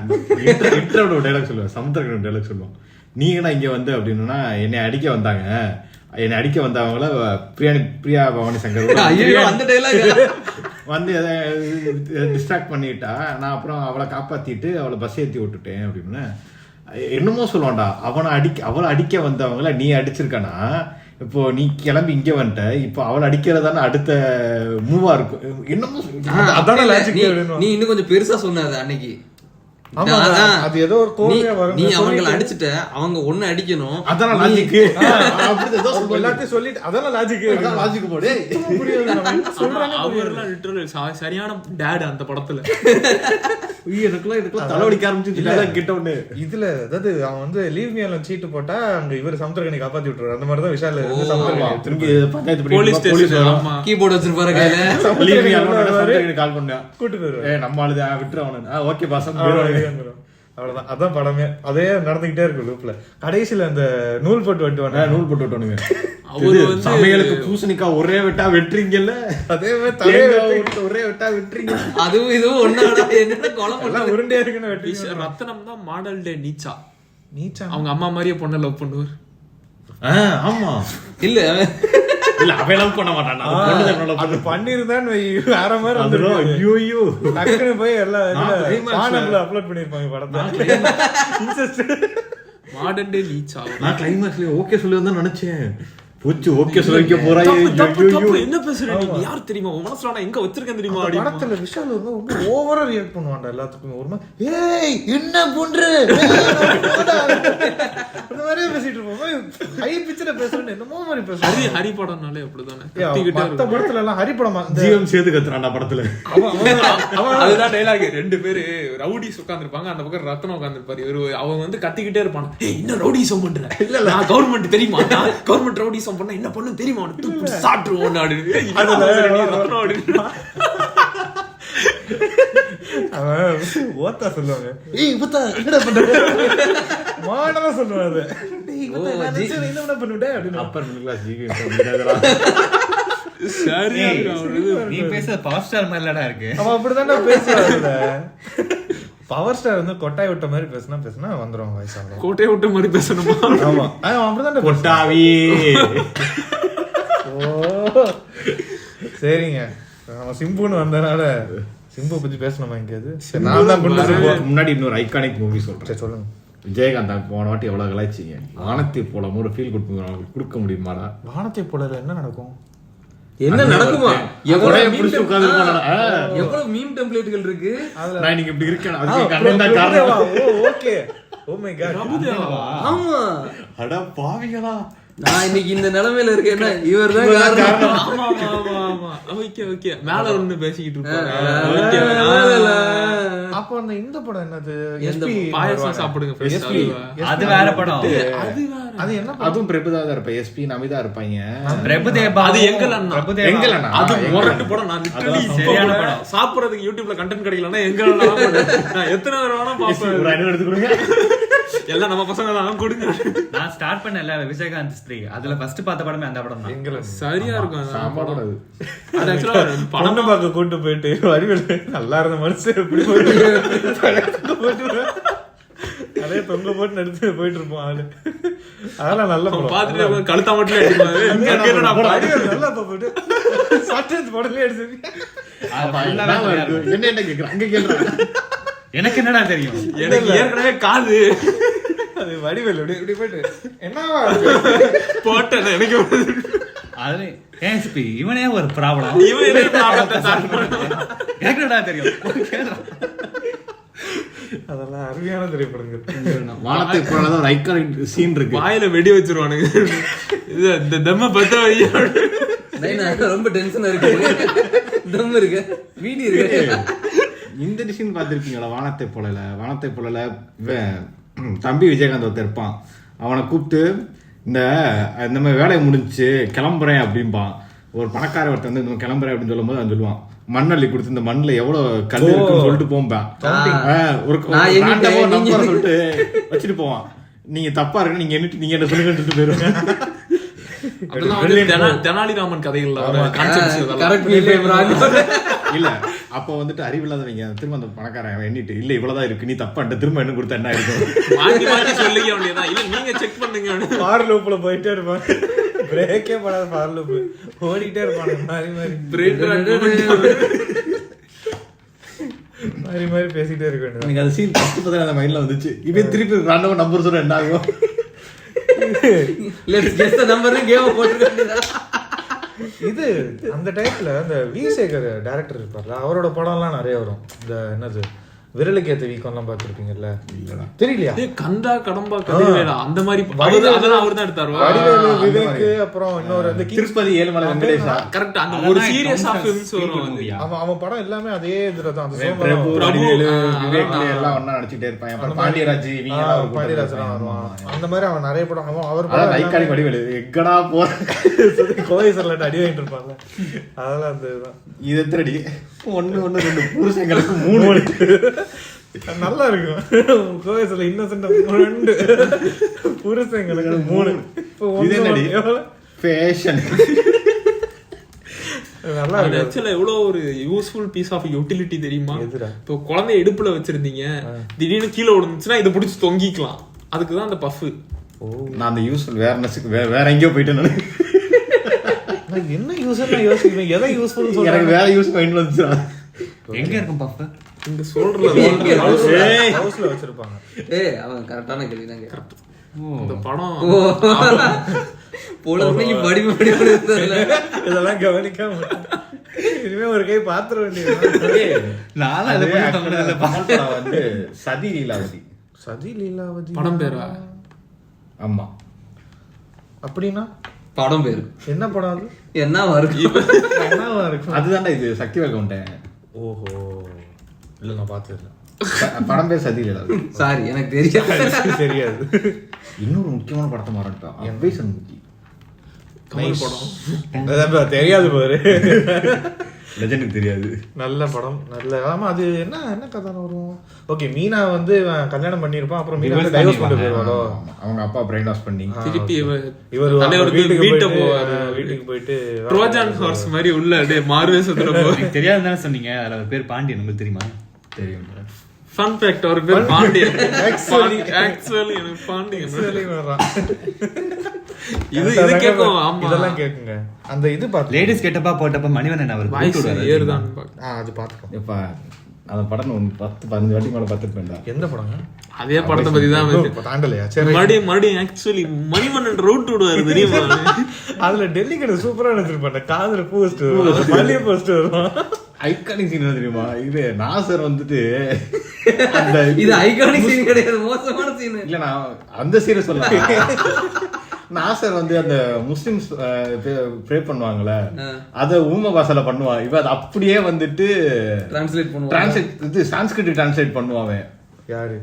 இன்ட்ரோட ஒரு டைலாக் சொல்லுவேன். சமுத்திரக்கணி டைலாக் சொல்லுவோம். நீங்கன்னா இங்க வந்து அப்படின்னா என்னை அடிக்க வந்தவங்கள பிரியா பவானி சங்கர் அந்த டைலாக் வந்து டிஸ்ட்ராக்ட் பண்ணிட்டா, நான் அப்புறம் அவளை காப்பாத்திட்டு அவளை பஸ் ஏற்றி விட்டுட்டேன் அப்படின்னு என்னமோ சொல்லுவான்டா. அவளை அடிக்க வந்தவங்கள நீ அடிச்சிருக்கானா, இப்போ நீ கிளம்பி இங்க வந்துட்ட, இப்போ அவளை அடிக்கிறதான அடுத்த மூவா இருக்கும். என்னமோ நீ இன்னும் கொஞ்சம் பெருசா சொன்னாது அன்னைக்கு. அது ஏதோ ஒரு கோவியா வரும். நீ அவங்கள அடிச்சிட்ட, அவங்க ஒண்ணு அடிக்கணும். அதான் லாஜிக். எல்லாத்தையும் சொல்லிட்டு அதான் லாஜிக் போடு. அவர்லாம் லிட்டரலி சரியான டாட் அந்த படத்துல. இதுக்கெல்லாம் தலைவலிக்க ஆரம்பிச்சு கிட்ட ஒண்ணு. இதுல அதாவது அவன் வந்து லீவ் மீ அலோன் சீட்டு போட்டா அங்க இவர் சமுத்திரக்கணி காப்பாத்தி விட்டுருவாரு. அந்த மாதிரிதான் விஷால் திரும்பி போலீஸ் ஸ்டேஷன் கீபோர்டு வச்சிருப்பாரு கையில. லீவ் மீ அலோன் கால் பண்ணா கூட்டு போயிருவாரு. நம்ம ஆளுதா விட்டுறவனு. ஓகே பாசம் அவ்வளவுதான். அதான் படமே. அதே நடந்துகிட்டே இருக்கு லூப்ல. கடைசியில அந்த நூல் போட்டு வெட்டுவானுங்க. சமையலுக்கு பூசணிக்காய் ஒரே வெட்டா வெட்டுறீங்கல்ல, அதே ஒரே வெட்டா வெட்டுறீங்க. அதுவும் இதுவும் ஒன்னா என்ன கொலை உருண்டையா இருக்குன்னு வெட்டி. ரத்னம் தான் மாடல் டே நீச்சா. நீச்சா அவங்க அம்மா மாதிரியே பொண்ணை லவ் பண்ணுவார். ஆமா இல்ல இல்ல அவன் லவ் பண்ண மாட்டான். அது பண்ணிருந்தான்னு வேற மாதிரி வந்துரும். ஐயோ டக்குனு போய் எல்லாம் அப்லோட் பண்ணிருப்பாங்க படத்தை. மாடர்ன் டே நீச்சா. நான் கிளைமாக்ஸ்ல ஓகே சொல்லி தான் நினைச்சேன். பூச்சி ஓகே சொல்லிக்க போறாய். என்ன பேசுற நீ? யார் தெரியுமா? உன் மனசுல நான் எங்க வச்சிருக்கேன் தெரியுமா? படத்துல விஷால் ரொம்ப ஓவரா ரியாக்ட் பண்ணுவான்டா எல்லாத்துக்குமே. ஒரு மாதிரி ஏய் என்ன பண்ற அந்த மாதிரியே பேசிட்டு இருப்போம். ஹை பிச்சர்ல பேசுறேன்னு என்னமோ மாதிரி பேசுறேன். ஹரி படம்னாலே அப்படிதானே. மத்த படத்துல எல்லாம் ஹரி படமா ஜீவன் சேர்த்து கத்துறான்டா படத்துல. அதுதான் டைலாக். 2 பேரு ரவுடிஸ் உட்கார்ந்துருப்பாங்க, அந்த பக்கம் ரத்னம் உட்கார்ந்துருப்பாரு. அவங்க வந்து கத்திக்கிட்டே இருப்பாங்க, என்ன ரவுடிசம் பண்ற? இல்ல நான் கவர்மெண்ட் தெரியுமா? கவர்மெண்ட் ரவுடிசம் பண்ண என்ன பண்ணு தெரியுமா? சாப்பிட்டுருவோம் நாடு. ஓத்தா சொல்லுவாங்க, ஏய் ஓத்தா என்னடா பண்ற மாடலா சொல்லுவாங்க. டேய் ஓத்தா நான் என்ன பண்ணுடா அப்படினா அப்பர் மிடில் கிளாஸ் ஜிவி சரி நீ பேச பவர் ஸ்டார் மாதிரிலடா இருக்கு. அவன் அப்படிதான்டா பேசுவாங்க. பவர் ஸ்டார் வந்து கொட்டாய் விட்ட மாதிரி பேசினா வந்துடும் வயசாக. கோட்டையை விட்ட மாதிரி பேசணுமா? ஆமா அப்படிதான் கொட்டாவி. சரிங்க, நம்ம சிம்புன்னு வந்தனால சிம்பு பத்தி பேசணுமா எங்கேயாவது? நான் தான் முன்னாடி இன்னொரு ஐகானிக் மூவி சொல்றேன். சொல்லுங்க. விஜயகாந்த் போன வாட்டி எவ்வளவு கலாய்ச்சிங்க. வானத்தை போல ஒரு ஃபீல் கொடுக்க முடியுமாடா? வானத்தை போல என்ன நடக்கும்? என்ன நடக்குமா? எவ்வளவு மீம் டெம்ப்ளேட்கள் இருக்கு. நான் நீங்க இப்படி இருக்கேன். அதுக்கு கண்ணன் காரணம். Okay oh my god. ஆமா அட பாவிகளா, நான் இன்னைக்கு இந்த நிலைமையில இருக்கேன்னா இவர்தான் காரணம். ஆமா ஆமா ஆமா. Okay okay. மேல ஒண்ணு பேசிக்கிட்டு இருப்பாங்க. அப்ப அந்த இந்த படம் என்னது? எஸ்பி பாயசம் சாப்பிடுங்க ஃப்ரெஷ். அது வேற படம். அது என்ன? அதுவும் பிரபுதேவா இருப்பா. எஸ்பி நமிதா இருப்பாங்க. பிரபுதேவா அது எங்கலன்னா எங்கலன்னா அது மொரட்டு படம். நான் லிட்டரலி சரியான படம். சாப்பிடுறதுக்கு யூடியூப்ல கண்டென்ட் கிடைக்கலன்னா எங்கலன்னா நான் எத்தனை தடவை வேணா பாப்பேன். ஒரு அடி எடுத்து கொடுங்க. எல்லாம் நம்ம பசங்க தான் கொடுங்க. நான் ஸ்டார்ட் பண்ணல விஜயகாந்த் ஸ்திரீ. அதுல ஃபர்ஸ்ட் பார்த்த படமே அந்த படம் தான். எங்கல சரியா இருக்கும் அந்த படம். அது ஆக்சுவலா படம் பார்க்க கூட்டி போயிட்டு வடிவேல் நல்லா இருந்த மனுஷன் எப்படி போயிட்டு அதே தொங்க போட்டு நடிச்சு போயிட்டு இருப்போம் ஆளு. அதெல்லாம் நல்ல படம். பாத்துட்டு கழுத்தா மட்டும் அடிப்பாரு. நல்லா போட்டு சட்டத்து படமே அடிச்சு என்ன கேக்குறேன் அங்க கேக்குறேன். எனக்கு என்னடா தெரியும்? எனக்கு ஏற்கனவே காது அது வடிவேல் இப்படி போயிட்டு என்னவா போட்டேன் எனக்கு. அது ஏஎஸ்பி இவனே ஒரு ப்ராப்ளம். இவன் என்ன ப்ராப்ளத்தை சால்வ் பண்ணணும்? எனக்கு என்னடா தெரியும்? அதெல்லாம் அருமையான திரைப்படங்கள். வானத்தை போலதான் ஒரு ஐகானிக் சீன் இருக்கு. வாயில வெடி வச்சிருவானுங்க. இது இந்த தம்ம பத்த வை. ரொம்ப டென்ஷனா இருக்கு. தம் இருக்கு, வீடி இருக்கு. இந்த டிஷன் பார்த்துருப்பீங்களா? வானத்தை போலல தம்பி விஜயகாந்த் ஒருத்தர் இருப்பான். அவனை கூப்பிட்டு இந்த மாதிரி வேலையை முடிஞ்சு கிளம்புறேன் அப்படின்பான். ஒரு பணக்கார ஒருத்தர் வந்து இந்த கிளம்புறேன் அப்படின்னு சொல்லும் போது அவன் சொல்லுவான், மண்ணள்ளி கொடுத்து இந்த மண்ணுல எவ்வளவு கல் இருக்குன்னு சொல்லிட்டு போம்பான். ஒரு நம்பரை சொல்லிட்டு வச்சுட்டு போவான். நீங்க தப்பா இருக்கு, நீங்க என்ன சொல்லுங்கன்னு சொல்லிட்டு போயிருவாங்க. தெனாலிராமன் கதைகள்ல இல்ல அப்ப வந்துட்டு அறிவில்லாதவங்க திரும்ப அந்த பணக்காரன் எண்ணிட்டு இல்ல இவ்வளவுதான் இருக்கு, நீ தப்பான்ட்டு திரும்ப என்ன கொடுத்தா என்ன இருக்கும் மாத்தி மாத்தி சொல்லிக்க வேண்டியதான். இல்ல நீங்க செக் பண்ணுங்க. பார் லூப்ல போயிட்டே இருப்பாங்க, பிரேக்கே படாத பார் லூப் ஓடிட்டே இருப்பாங்க. மாறி மாறி பேசிட்டே இருக்க வேண்டியது. எனக்கு அந்த சீன் ஃபர்ஸ்ட் பார்த்தா அந்த மைண்ட்ல வந்துச்சு. இவன் திருப்பி ரேண்டமா நம்பர் சொல்ற என்ன ஆகும்? Let's guess the number game போட்டுருக்காங்க. இது அந்த டைப்ல அந்த வி சேகர் டைரக்டர் இருப்பார்ல, அவரோட படம் எல்லாம் நிறைய வரும். இந்த என்னது விரலுக்கேத்த வீக்கம் எல்லாம் பாத்துருப்பீங்கல்ல? தெரியலையா? கந்தா கடம்பா கதைவேலா அந்த மாதிரி அதெல்லாம் அவர் தான் எடுத்தாரு. வடிவேலு, விவேக், அப்புறம் இன்னொரு அந்த திருப்பதி ஏழுமலை வெங்கடேஷா. கரெக்ட். அந்த ஒரு சீரியஸ் ஆஃப் ஃபிலிம்ஸ் வரும். அவன் படம் எல்லாமே அதே இதுல தான். பிரபு, வடிவேலு, விவேக் எல்லாம் ஒண்ணா நடிச்சிட்டே இருப்பாங்க. அப்புறம் பாண்டியராஜ் பாண்டியராஜ் வருவான். அந்த மாதிரி அவன் நிறைய படம் அவர் படம் ஐகானிக் வடிவேலு எங்கடா போற கோவை சர்லட் அடி வாங்கிட்டு இருப்பாங்க. அதெல்லாம் அந்த இதுதான். இது எத்தனை அடி? 1 1 2 புருஷங்களுக்கு 3 நல்லா இருக்கும். கோவைசல இன்னசென்ட் 2 புருஷங்களுக்கு 3. இது என்னடி ஃபேஷன்? நல்லா இருக்கு. ஆக்சுவலா எவ்வளவு ஒரு யூஸ்ஃபுல் பீஸ் ஆஃப் யூட்டிலிட்டி தெரியுமா? இப்போ குழந்தைய இடுப்புல வச்சிருந்தீங்க, திடீர்னு கீழே விழுந்துச்சுன்னா இதை பிடிச்சி தொங்கிக்கலாம். அதுக்குதான் அந்த பஃப். நான் அந்த யூஸ்ஃபுல் வேற எங்கேயோ போயிட்டேன். என்ன யூஸ் யோசிக்கிறேன், எதை யூஸ்ஃபுல் எனக்கு வேற யூஸ் மைண்ட் வந்துச்சு. எங்க இருக்கும் பஃப்? இங்க சொல்றல ஹவுஸ்ல வச்சிருப்பாங்க. அவன் கரெக்டான கேள்வி தான். இந்த படம் பொழுதுக்கு இதெல்லாம் கவனிக்காம இனிமே ஒரு கை பாத்திர வேண்டியது. வந்து சதி லீலாவதி. சதி லீலாவதி படம் பேரா? ஆமா. அப்படின்னா படம் பேரு என்ன படம் அது? என்னவா இருக்கு? என்னவா இருக்கும்? அதுதான்டா இது சக்திவேல் கவுண்டேன். ஓஹோ, இல்ல நான் பார்த்ததில்ல. படம் பேர் சதி லீலாவதி. சாரி எனக்கு தெரியாது. தெரியாது. இன்னொரு முக்கியமான படத்தை மாறட்டான், அவ்வை சண்முகி. கமல் படம் தெரியாது பாரு. லெஜெண்டுக்கு தெரியாது. நல்ல படம், நல்ல. ஆமா, அது என்ன என்ன கதை வரும்? ஓகே, மீனா வந்து கல்யாணம் பண்ணிருப்பான், அப்புறம் மீனா வந்து டைவர்ஸ் பண்ணிட்டு போயிடுவாரோ. அவங்க அப்பா பிரெயின் வாஷ் பண்ணி திருப்பி இவர் வீட்டுக்கு போயிட்டு ட்ரோஜன் ஹார்ஸ் மாதிரி உள்ள மாறுவேஷத்துல போய் தெரியாது தானே சொன்னீங்க. அதுல ஒரு பேர் பாண்டியன், உங்களுக்கு தெரியுமா? தெரியும். ஃபன் ஃபேக்ட், ஒரு பேர் பாண்டியன். Actually எனக்கு பாண்டியன் வர்றான். இது கேக்கும். ஆமா, இதெல்லாம் கேக்குங்க. அந்த இது பாத்து லேடிஸ் கெட்டப்பா போட்டப்ப மணிவண்ணன் அவர் வாய்ஸ் ஏறுதான். அது பாத்துக்கோ. எப்ப அந்த படம் 10-15 வாட்டி மேல பார்த்துருப்பேன்டா. எந்த படங்க? அதே படத்தை பத்தி தான் தாண்டலையா? சரி, மறுபடியும் ஆக்சுவலி மணிவண்ணன் ரவுட் விடுவாரு தெரியுமா? அதுல டெல்லி கடை சூப்பரா எடுத்துருப்பாங்க. காதுல பூ வச்சுட்டு வரும், மல்லிகை பூ வச்சுட்டு வரும். ஐகானிக் சீன் தெரியுமா? இது நாசர் வந்துட்டு அந்த இது ஐகானிக் சீன் கிடையாது, மோசமான சீன். இல்ல, நான் அந்த சீனை சொல்ல. நாசர் வந்து அந்த முஸ்லிம்ஸ் ப்ரே பண்ணுவாங்கல்ல, அத ஊம பாஷையில பண்ணுவான். இவ அதை அப்படியே வந்துட்டு சான்ஸ்கிரிட் டிரான்ஸ்லேட் பண்ணுவான். யாரு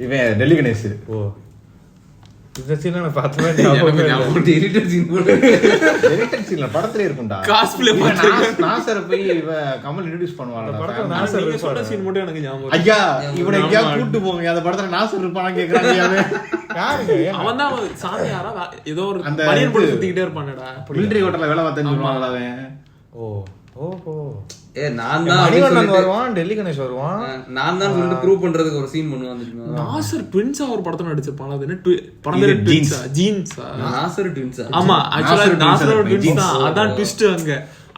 இவன் டெல்லி கணேஷ். ஓ, இந்த சீன் நான் பார்த்தவே படத்துல இருக்கும்டா. நாசரை போய் இவ கமல் இன்ட்ரோடியூஸ் பண்ணுவாங்க. நீங்க சொன்ன சீன் மட்டும் எனக்கு ஞாபகம். ஐயா, இவனை எங்கயா கூட்டு போங்க, அந்த படத்துல நாசர் இருப்பானா கேக்குறாங்க. அவன் தான் சாமியாரா ஏதோ ஒரு பனியன் போட்டு சுத்திக்கிட்டே இருப்பானடா. மிலிட்டரி ஹோட்டல்ல வேலை பார்த்தேன்னு சொல்லுவாங்களா அவன். ஓஹோ, நான் தான் வருவான், டெல்லி கணேஷ் வருவான். நான் தான் சொல்லிட்டு ப்ரூவ் பண்றதுக்கு ஒரு சீன் பண்ணுவான். நாசர் ட்வின்ஸா ஒரு படத்துல நடிச்சிருப்பான். அது என்ன படம் பேரு? ட்வின்ஸா? ஜீன்ஸா? நாசர் ட்வின்ஸா? ஆமா, ஆக்சுவலா நாசர் ட்வின்ஸ் தான். அதான் ட்விஸ்ட் அங்க.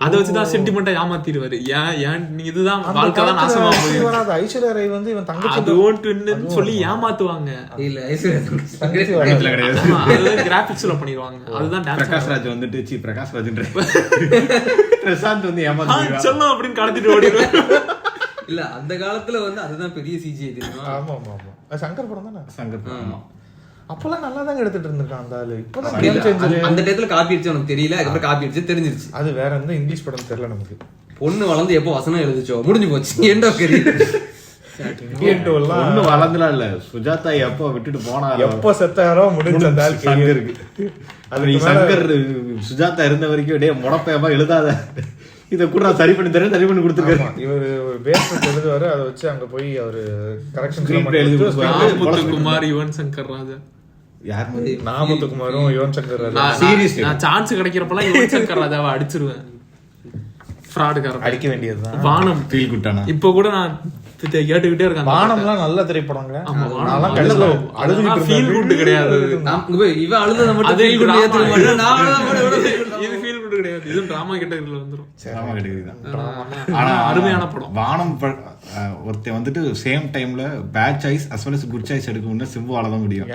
அத வச்சுதான் சென்டிமெண்டா ஏமாத்திடுவாரு. ஏன் நீ இதுதான் வாழ்க்கை தான் நாசமா போகுது. ஐஸ்வர்யா ராய் வந்து இவன் தங்கச்சி அது ஓன் ட்வின்னு சொல்லி ஏமாத்துவாங்க. இல்ல, ஐஸ்வர்யா கிடையாது. அதுதான் கிராபிக்ஸ்ல பண்ணிடுவாங்க. அதுதான் பிரகாஷ் ராஜ் வந்துட்டு பிரகாஷ் ராஜ்ன்ற பிரசாந்த் வந்து ஏமாத்து சொல்லும் அப்படின்னு கடத்திட்டு ஓடிடுவாரு. இல்ல, அந்த காலத்துல வந்து அதுதான் பெரிய சிஜிஐ தெரியுமா? ஆமா ஆமா ஆமா, சங்கர் படம் தானே. சங்கர் படம் அப்பெல்லாம் நல்லா தாங்க எடுத்துட்டு இருந்திருக்கான் அந்த ஆளு. இப்பதான் அந்த டயத்துல காப்பி அடிச்சு உனக்கு தெரியல, அதுக்கப்புறம் காப்பி அடிச்சு தெரிஞ்சிருச்சு. அது வேற எந்த இங்கிலீஷ் படம் தெரியல நமக்கு. பொண்ணு வளர்ந்து எப்போ வசனம் எழுதிச்சோ முடிஞ்சு போச்சு. ஏண்டா ஒன்னும் வளர்ந்துலாம் இல்ல. சுஜாதா எப்போ விட்டுட்டு போனா, எப்போ செத்தாரோ முடிஞ்ச அந்த ஆள் சங்கருக்கு. அது சங்கர் சுஜாதா இருந்த வரைக்கும் டே முடப்பயமா எழுதாத, இதை கூட நான் சரி பண்ணி கொடுத்துருக்காரு. இவர் ஒரு பேஸ்மெண்ட் எழுதுவாரு, அதை வச்சு அங்க போய் அவரு கரெக்ஷன் எழுதி குமார், யுவன் சங்கர் ராஜா. யார் மாதிரி? நாமத்துக்குமாரும் யுவன் சங்கர் ராஜா. சீரியஸ்லி நான் சான்ஸ் கிடைக்கிறப்பெல்லாம் யுவன் சங்கர் ராஜாவை அடிச்சிருவேன். ஃப்ராடுக்காரன் அடிக்க வேண்டியதுதான். வானம் ஃபீல் குட்டானா இப்ப கூட நான் கேட்டுக்கிட்டே இருக்கேன். வானம்லாம் நல்ல திரைப்படங்க. ஃபீல் குட் கிடையாது. இவன் அழுதத மட்டும் ஃபீல் குட் ஏத்துக்க மாட்டேன். இது ஃபீல் குட் கிடையாது. இது டிராமா கேட்டகரியில வந்துரும். டிராமா கேட்டகரி தான். ஆனா அருமையான படம். வானம் ஒருத்தன் வந்துட்டு சேம் டைம்ல bad choice as well as good choice எடுக்கணும்னா சிம்புவால தான் முடியும்.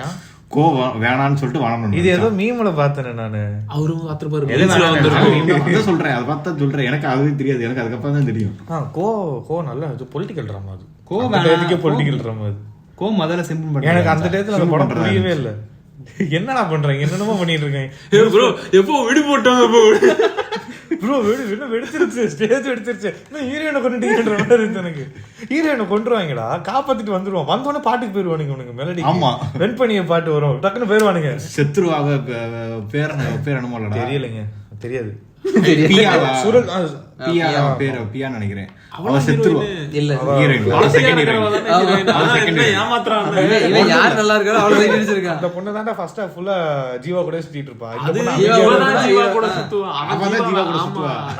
கோ வேணான்னு சொல்லிட்டு வானம். இது ஏதோ மீம்ல பார்த்தேன் நானு. அவரும் பாத்துப்பாரு. அதான் சொல்றேன், அதை பார்த்தா சொல்றேன். எனக்கு அதுவே தெரியாது, எனக்கு அதுக்கப்புறம் தான் தெரியும். கோ நல்ல இது பொலிட்டிக்கல் ட்ராமா. அது கோ பொலிட்டிக்கல் ட்ராமா. அது கோ முதல்ல சிம்பிள் பண்ணி எனக்கு அந்த டயத்துல அந்த படம் புரியவே இல்ல. என்னடா பண்றீங்க, என்னென்னமோ பண்ணிட்டு இருக்கேன் ப்ரோ. எப்போ விடு போட்டாங்க ப்ரோ, வெடிச்சிருச்சு, ஸ்டேஜ் வெடிச்சிருச்சு. ஹீரோயினை கொண்டுட்டீங்கன்ற மாதிரி இருந்துச்சு எனக்கு. ஹீரோயினை கொண்டுருவாங்கடா, காப்பாத்திட்டு வந்துருவான். வந்தோடனே பாட்டுக்கு போயிருவானுங்க உனக்கு மெலடி. ஆமா, வெண்பனிய பாட்டு வரும், டக்குன்னு போயிருவானுங்க. செத்துருவாங்க. பேர் என்னமோ இல்ல, தெரியலைங்க, தெரியாது. நினைக்கிறேன். அவ செத்துருவான். இல்ல, யார் நல்லா இருக்காரோ அவளை வெடிச்சிருக்கா. அந்த பொண்ணு தான் ஃபர்ஸ்ட் ஃபுல்லா ஜீவா கூட சுத்திட்டு இருப்பா.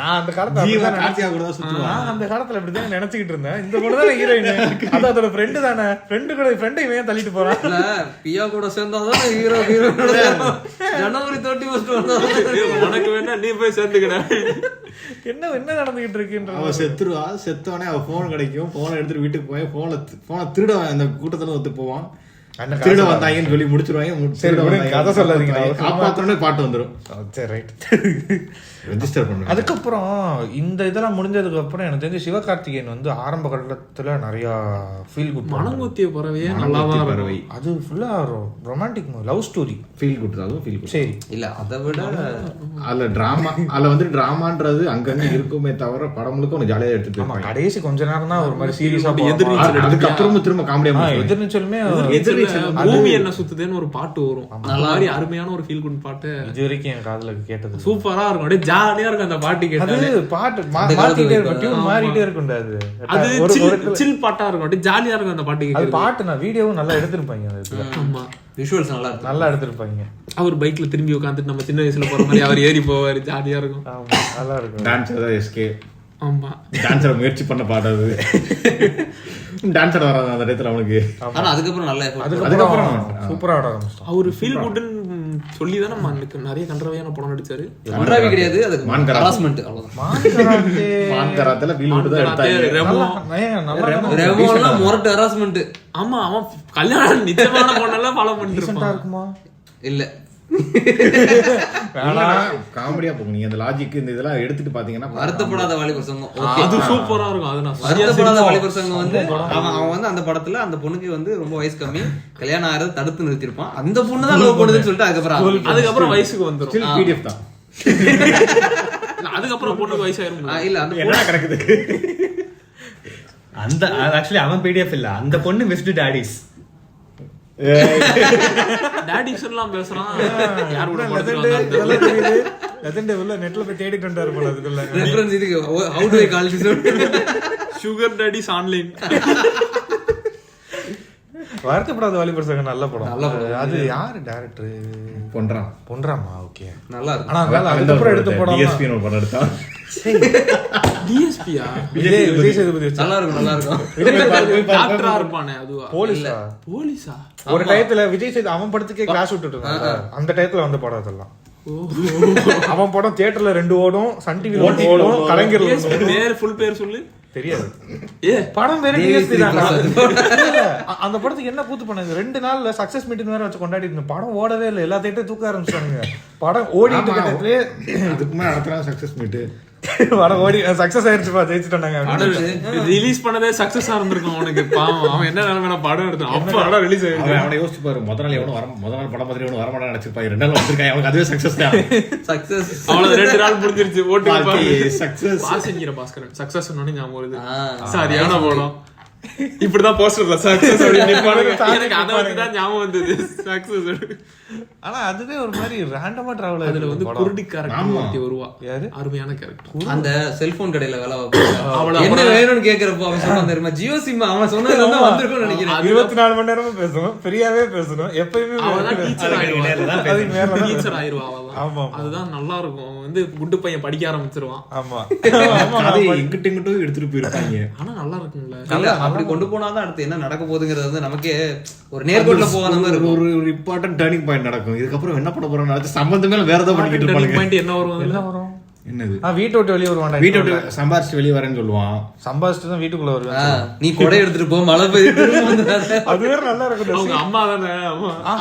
நான் அந்த காலத்துல இப்படிதான் நினைச்சுக்கிட்டு இருந்தேன். இந்த பொண்ணு தான் ஹீரோயின். அது அதோட ஃப்ரெண்டு தானே. ஃப்ரெண்டை இவன் தள்ளிட்டு போறான். பியா கூட சேர்ந்தாதான் ஹீரோ. ஜனவரி 31 உனக்கு வேணா நீ போய் சேர்ந்துக்கிற. என்ன நடந்துகிட்டு இருக்குன்ற. அவ செத்துருவா. செத்தோடனே அவ போன் கிடைக்கும். போனை எடுத்துட்டு வீட்டுக்கு போய் போனை திருட அந்த கூட்டத்துல ஒத்து போவான். திருட வந்தாங்கன்னு சொல்லி முடிச்சிருவாங்க. சரி விடுங்க, கதை சொல்லாதீங்க. காப்பாத்தோடனே பாட்டு வந்துடும். சரி ரைட். ரெஜிஸ்டர் பண்ணுங்க. அதுக்கப்புறம் இந்த இதெல்லாம் முடிஞ்சதுக்கு அப்புறம் எனக்கு தெரிஞ்சு சிவகார்த்திகேயன் வந்து ஆரம்ப காலத்துல நிறைய ஃபீல் குட் மனங்குத்திய பறவையே நல்லாதான் பறவை அது ஃபுல்லா romantic love story feel good. அதுவும் ஃபீல் குட். சரி இல்ல அதை விட அதுல டிராமா, அதுல வந்து டிராமான்றது அங்கங்க இருக்குமே தவிர படம் முழுக்க ஒன்று ஜாலியாக எடுத்துட்டு ஆமா இருப்பாங்க. கடைசி கொஞ்ச நேரம் தான் ஒரு மாதிரி சீரியஸா அதுக்கப்புறமும் திரும்ப காமெடியா எதிர்நீச்சலுமே பூமி என்ன சுத்துதுன்னு ஒரு பாட்டு வரும். நல்ல மாதிரி அருமையான ஒரு ஃபீல் குட் பாட்டு. இது வரைக்கும் என் காதுல கேட்டது சூப்பரா இருக்கும். அப்படியே ஜாலியா இருக்கும் அந்த பாட்டு கேட்டாலே. அது பாட்டு மாத்திட்டே இருக்கும், டியூன் மாறிட்டே இருக்கும். அது சில் பாட்டா இருக்கும். அப்படியே ஜாலியா இருக்கும் அந்த பாட்டு அது கேட்கறது. பாட்டு நான் வீடியோவும் நல்லா எடுத்திருப்பாங்க. ஆமா விஷுவல்ஸ் நல்லா இருக்கும். நல்லா எடுத்திருப்பாங்க. அவர் பைக்ல திரும்பி உட்காந்துட்டு நம்ம சின்ன வயசுல போற மாதிரி அவர் ஏறி போவாரு. ஜாலியா இருக்கும். ஆமா நல்லா இருக்கும். டான்ஸர் தான் எஸ்கே. ஆமா டான்ஸரை முயற்சி பண்ண பாடாது. டான்ஸர் வராது அந்த இடத்துல அவனுக்கு. ஆனா அதுக்கப்புறம் நல்ல அதுக்கப்புறம் சூப்பரா ஆட ஆரம்பிச்சிட்டான். அவரு ஃபீல் குட்னு சொல்லி தானே நிறைய கண்டரவையான படம் நடிச்சாரு. கன்றாவி கிடையாது, அதுக்கு ஹராஸ்மென்ட் அவ்வளவுதான். மான்கராத்துல ஃபீல் குட் தான் எடுத்தாங்க. ரெமோலாம் மொரட்டு ஹராஸ்மென்ட். ஆமா அவன் கல்யாணம் நிச்சயமான பொண்ணெல்லாம் ஃபாலோ பண்ணிட்டு இருப்பான். இருக்குமா இல்ல காமெடியா போகும். நீங்க அந்த லாஜிக் இந்த இதெல்லாம் எடுத்துட்டு பாத்தீங்கன்னா வருத்தப்படாத வாலிபர் சங்கம் அது சூப்பரா இருக்கும். அது நான் வருத்தப்படாத வாலிபர் சங்கம் வந்து அவன் வந்து அந்த படத்துல அந்த பொண்ணுக்கு வந்து ரொம்ப வயசு கம்மி, கல்யாணம் ஆகிறது தடுத்து நிறுத்திருப்பான். அந்த பொண்ணு தான் லவ் பண்ணுதுன்னு சொல்லிட்டு அதுக்கப்புறம் வயசுக்கு வந்துரும். பிடிஎஃப் தான். அதுக்கப்புறம் பொண்ணுக்கு வயசாயிரும். இல்ல அந்த என்ன கிடக்குது அந்த ஆக்சுவலி அவன் பிடிஎஃப் இல்ல, அந்த பொண்ணு மிஸ்டு டாடிஸ் டாடிஸ் எல்லாம் பேசுறான். யார் கூட நெட்ல போய் தேடிட்டு வந்தாரு போல. அதுக்குள்ள ரெஃபரன்ஸ் இதுக்கு how do I call this sugar daddies online. Varuthapadatha Valibar சங்கம் நல்ல படம். அது யாரு டைரக்டர்? பொன்ராமா. ஓகே நல்லா இருக்கு. ஆனா அதுக்கப்புறம் எடுத்த படம் டிஎஸ்பி ஒரு படம் எடுத்தான். டிஎஸ்பியா? விஜய் சேதுபதி நல்லா இருக்கும் நல்லா இருக்கும். டாக்டரா இருப்பானே அதுவா? போலீஸா? ஒரு டயத்துல விஜய் சேது அவன் படத்துக்கே கிளாஸ் விட்டுட்டு இருந்தாங்க. அந்த டயத்துல வந்த படம் அதெல்லாம். அவன் படம் தியேட்டர்ல 2 ஓடும், சன் டிவில ஓடும், கலைஞர் பேர் ஃபுல் பேர் சொல்லு. தெரியாது. படம் வேற டிஎஸ்பி தான். அந்த படத்துக்கு என்ன கூத்து பண்ணாங்க, 2 நாள்ல சக்சஸ் மீட்டிங் வேற வச்சு கொண்டாடி இருந்த படம் ஓடவே இல்லை. எல்லா தேட்டரும் தூக்க ஆரம்பிச்சாங்க. படம் ஓடிட்டு கிட்டத்தட்ட அதுக்கு மேல அடுத்த சக்சஸ் மீட் படம் ஓடி சக்சஸ் ஆயிருச்சுப்பா, ஜெயிச்சுட்டாங்க. ரிலீஸ் பண்ணதே சக்சஸா இருந்திருக்கும் அவனுக்கு. பாவம் அவன் என்ன நிலைமையான படம் எடுத்தான். அப்ப படம் ரிலீஸ் ஆயிருக்கு. அவனை யோசிச்சு பாரு, முதல் நாள் படம் மாதிரி எவனும் வரமாட்டா நினைச்சிருப்பாங்க. 2 நாள் வந்திருக்காங்க, அவனுக்கு அதுவே சக்சஸ் தான். சக்சஸ் அவ்வளவு 2 நாள் முடிஞ்சிருச்சு. ஓட்டு சக்சஸ் வாசிங்கிற பாஸ்கரன் சக்சஸ் ஞாபகம் வருது. சரியான படம். இப்படிதான் போஸ்டர்ல சக்சஸ் எனக்கு அதை வச்சுதான் ஞாபகம் வந்தது சக்சஸ். ஆனா அதுவே ஒரு மாதிரி ரேண்டமா டிராவல். அதுல வந்து குருடி கேரக்டர் வருவா. யாரு? அருமையான கேரக்டர். அந்த செல்போன் கடையில வேலை பார்ப்பான். என்ன வேணும்னு கேக்குறப்போ அவன் சொன்னான் தெரியுமா, ஜியோ சிம். அவன் சொன்னது வந்து வந்திருக்கும்னு நினைக்கிறேன். 24 மணி நேரமும் பேசணும், ஃப்ரீயாவே பேசணும், எப்பயுமே டீச்சர் ஆயிருவா. அதுதான் நல்லா இருக்கும். அவன் வந்து குண்டு பையன் படிக்க ஆரம்பிச்சிருவான். ஆமா எங்கிட்ட இங்கிட்டும் எடுத்துட்டு போயிருப்பாங்க. ஆனா நல்லா இருக்கும்ல. அப்படி கொண்டு போனாதான் அடுத்து என்ன நடக்க போகுதுங்கிறது வந்து நமக்கே ஒரு நேர்கோட்டில் போகாத மாதிரி இருக்கும். ஒரு இம்பார்ட்டன்ட் டர்னிங் பாயிண்ட் நடக்கும். இதுக்கப்புறம் என்ன பண்ண போறோம் சம்பந்தமே வேற ஏதாவது பண்ணிக்கிட்டு இருப்பாங்க. என்ன வரும் என்னது? வீட்டை விட்டு வெளியே வருவான். வீட்டை விட்டு சம்பாரிச்சு வெளியே வரேன்னு சொல்லுவான். சம்பாரிச்சுட்டு தான் வீட்டுக்குள்ள வருவேன். நீ கொடை எடுத்துட்டு போ, மழை பெய்யுது. அது வேற நல்லா இருக்கும். அவங்க அம்மா தானே,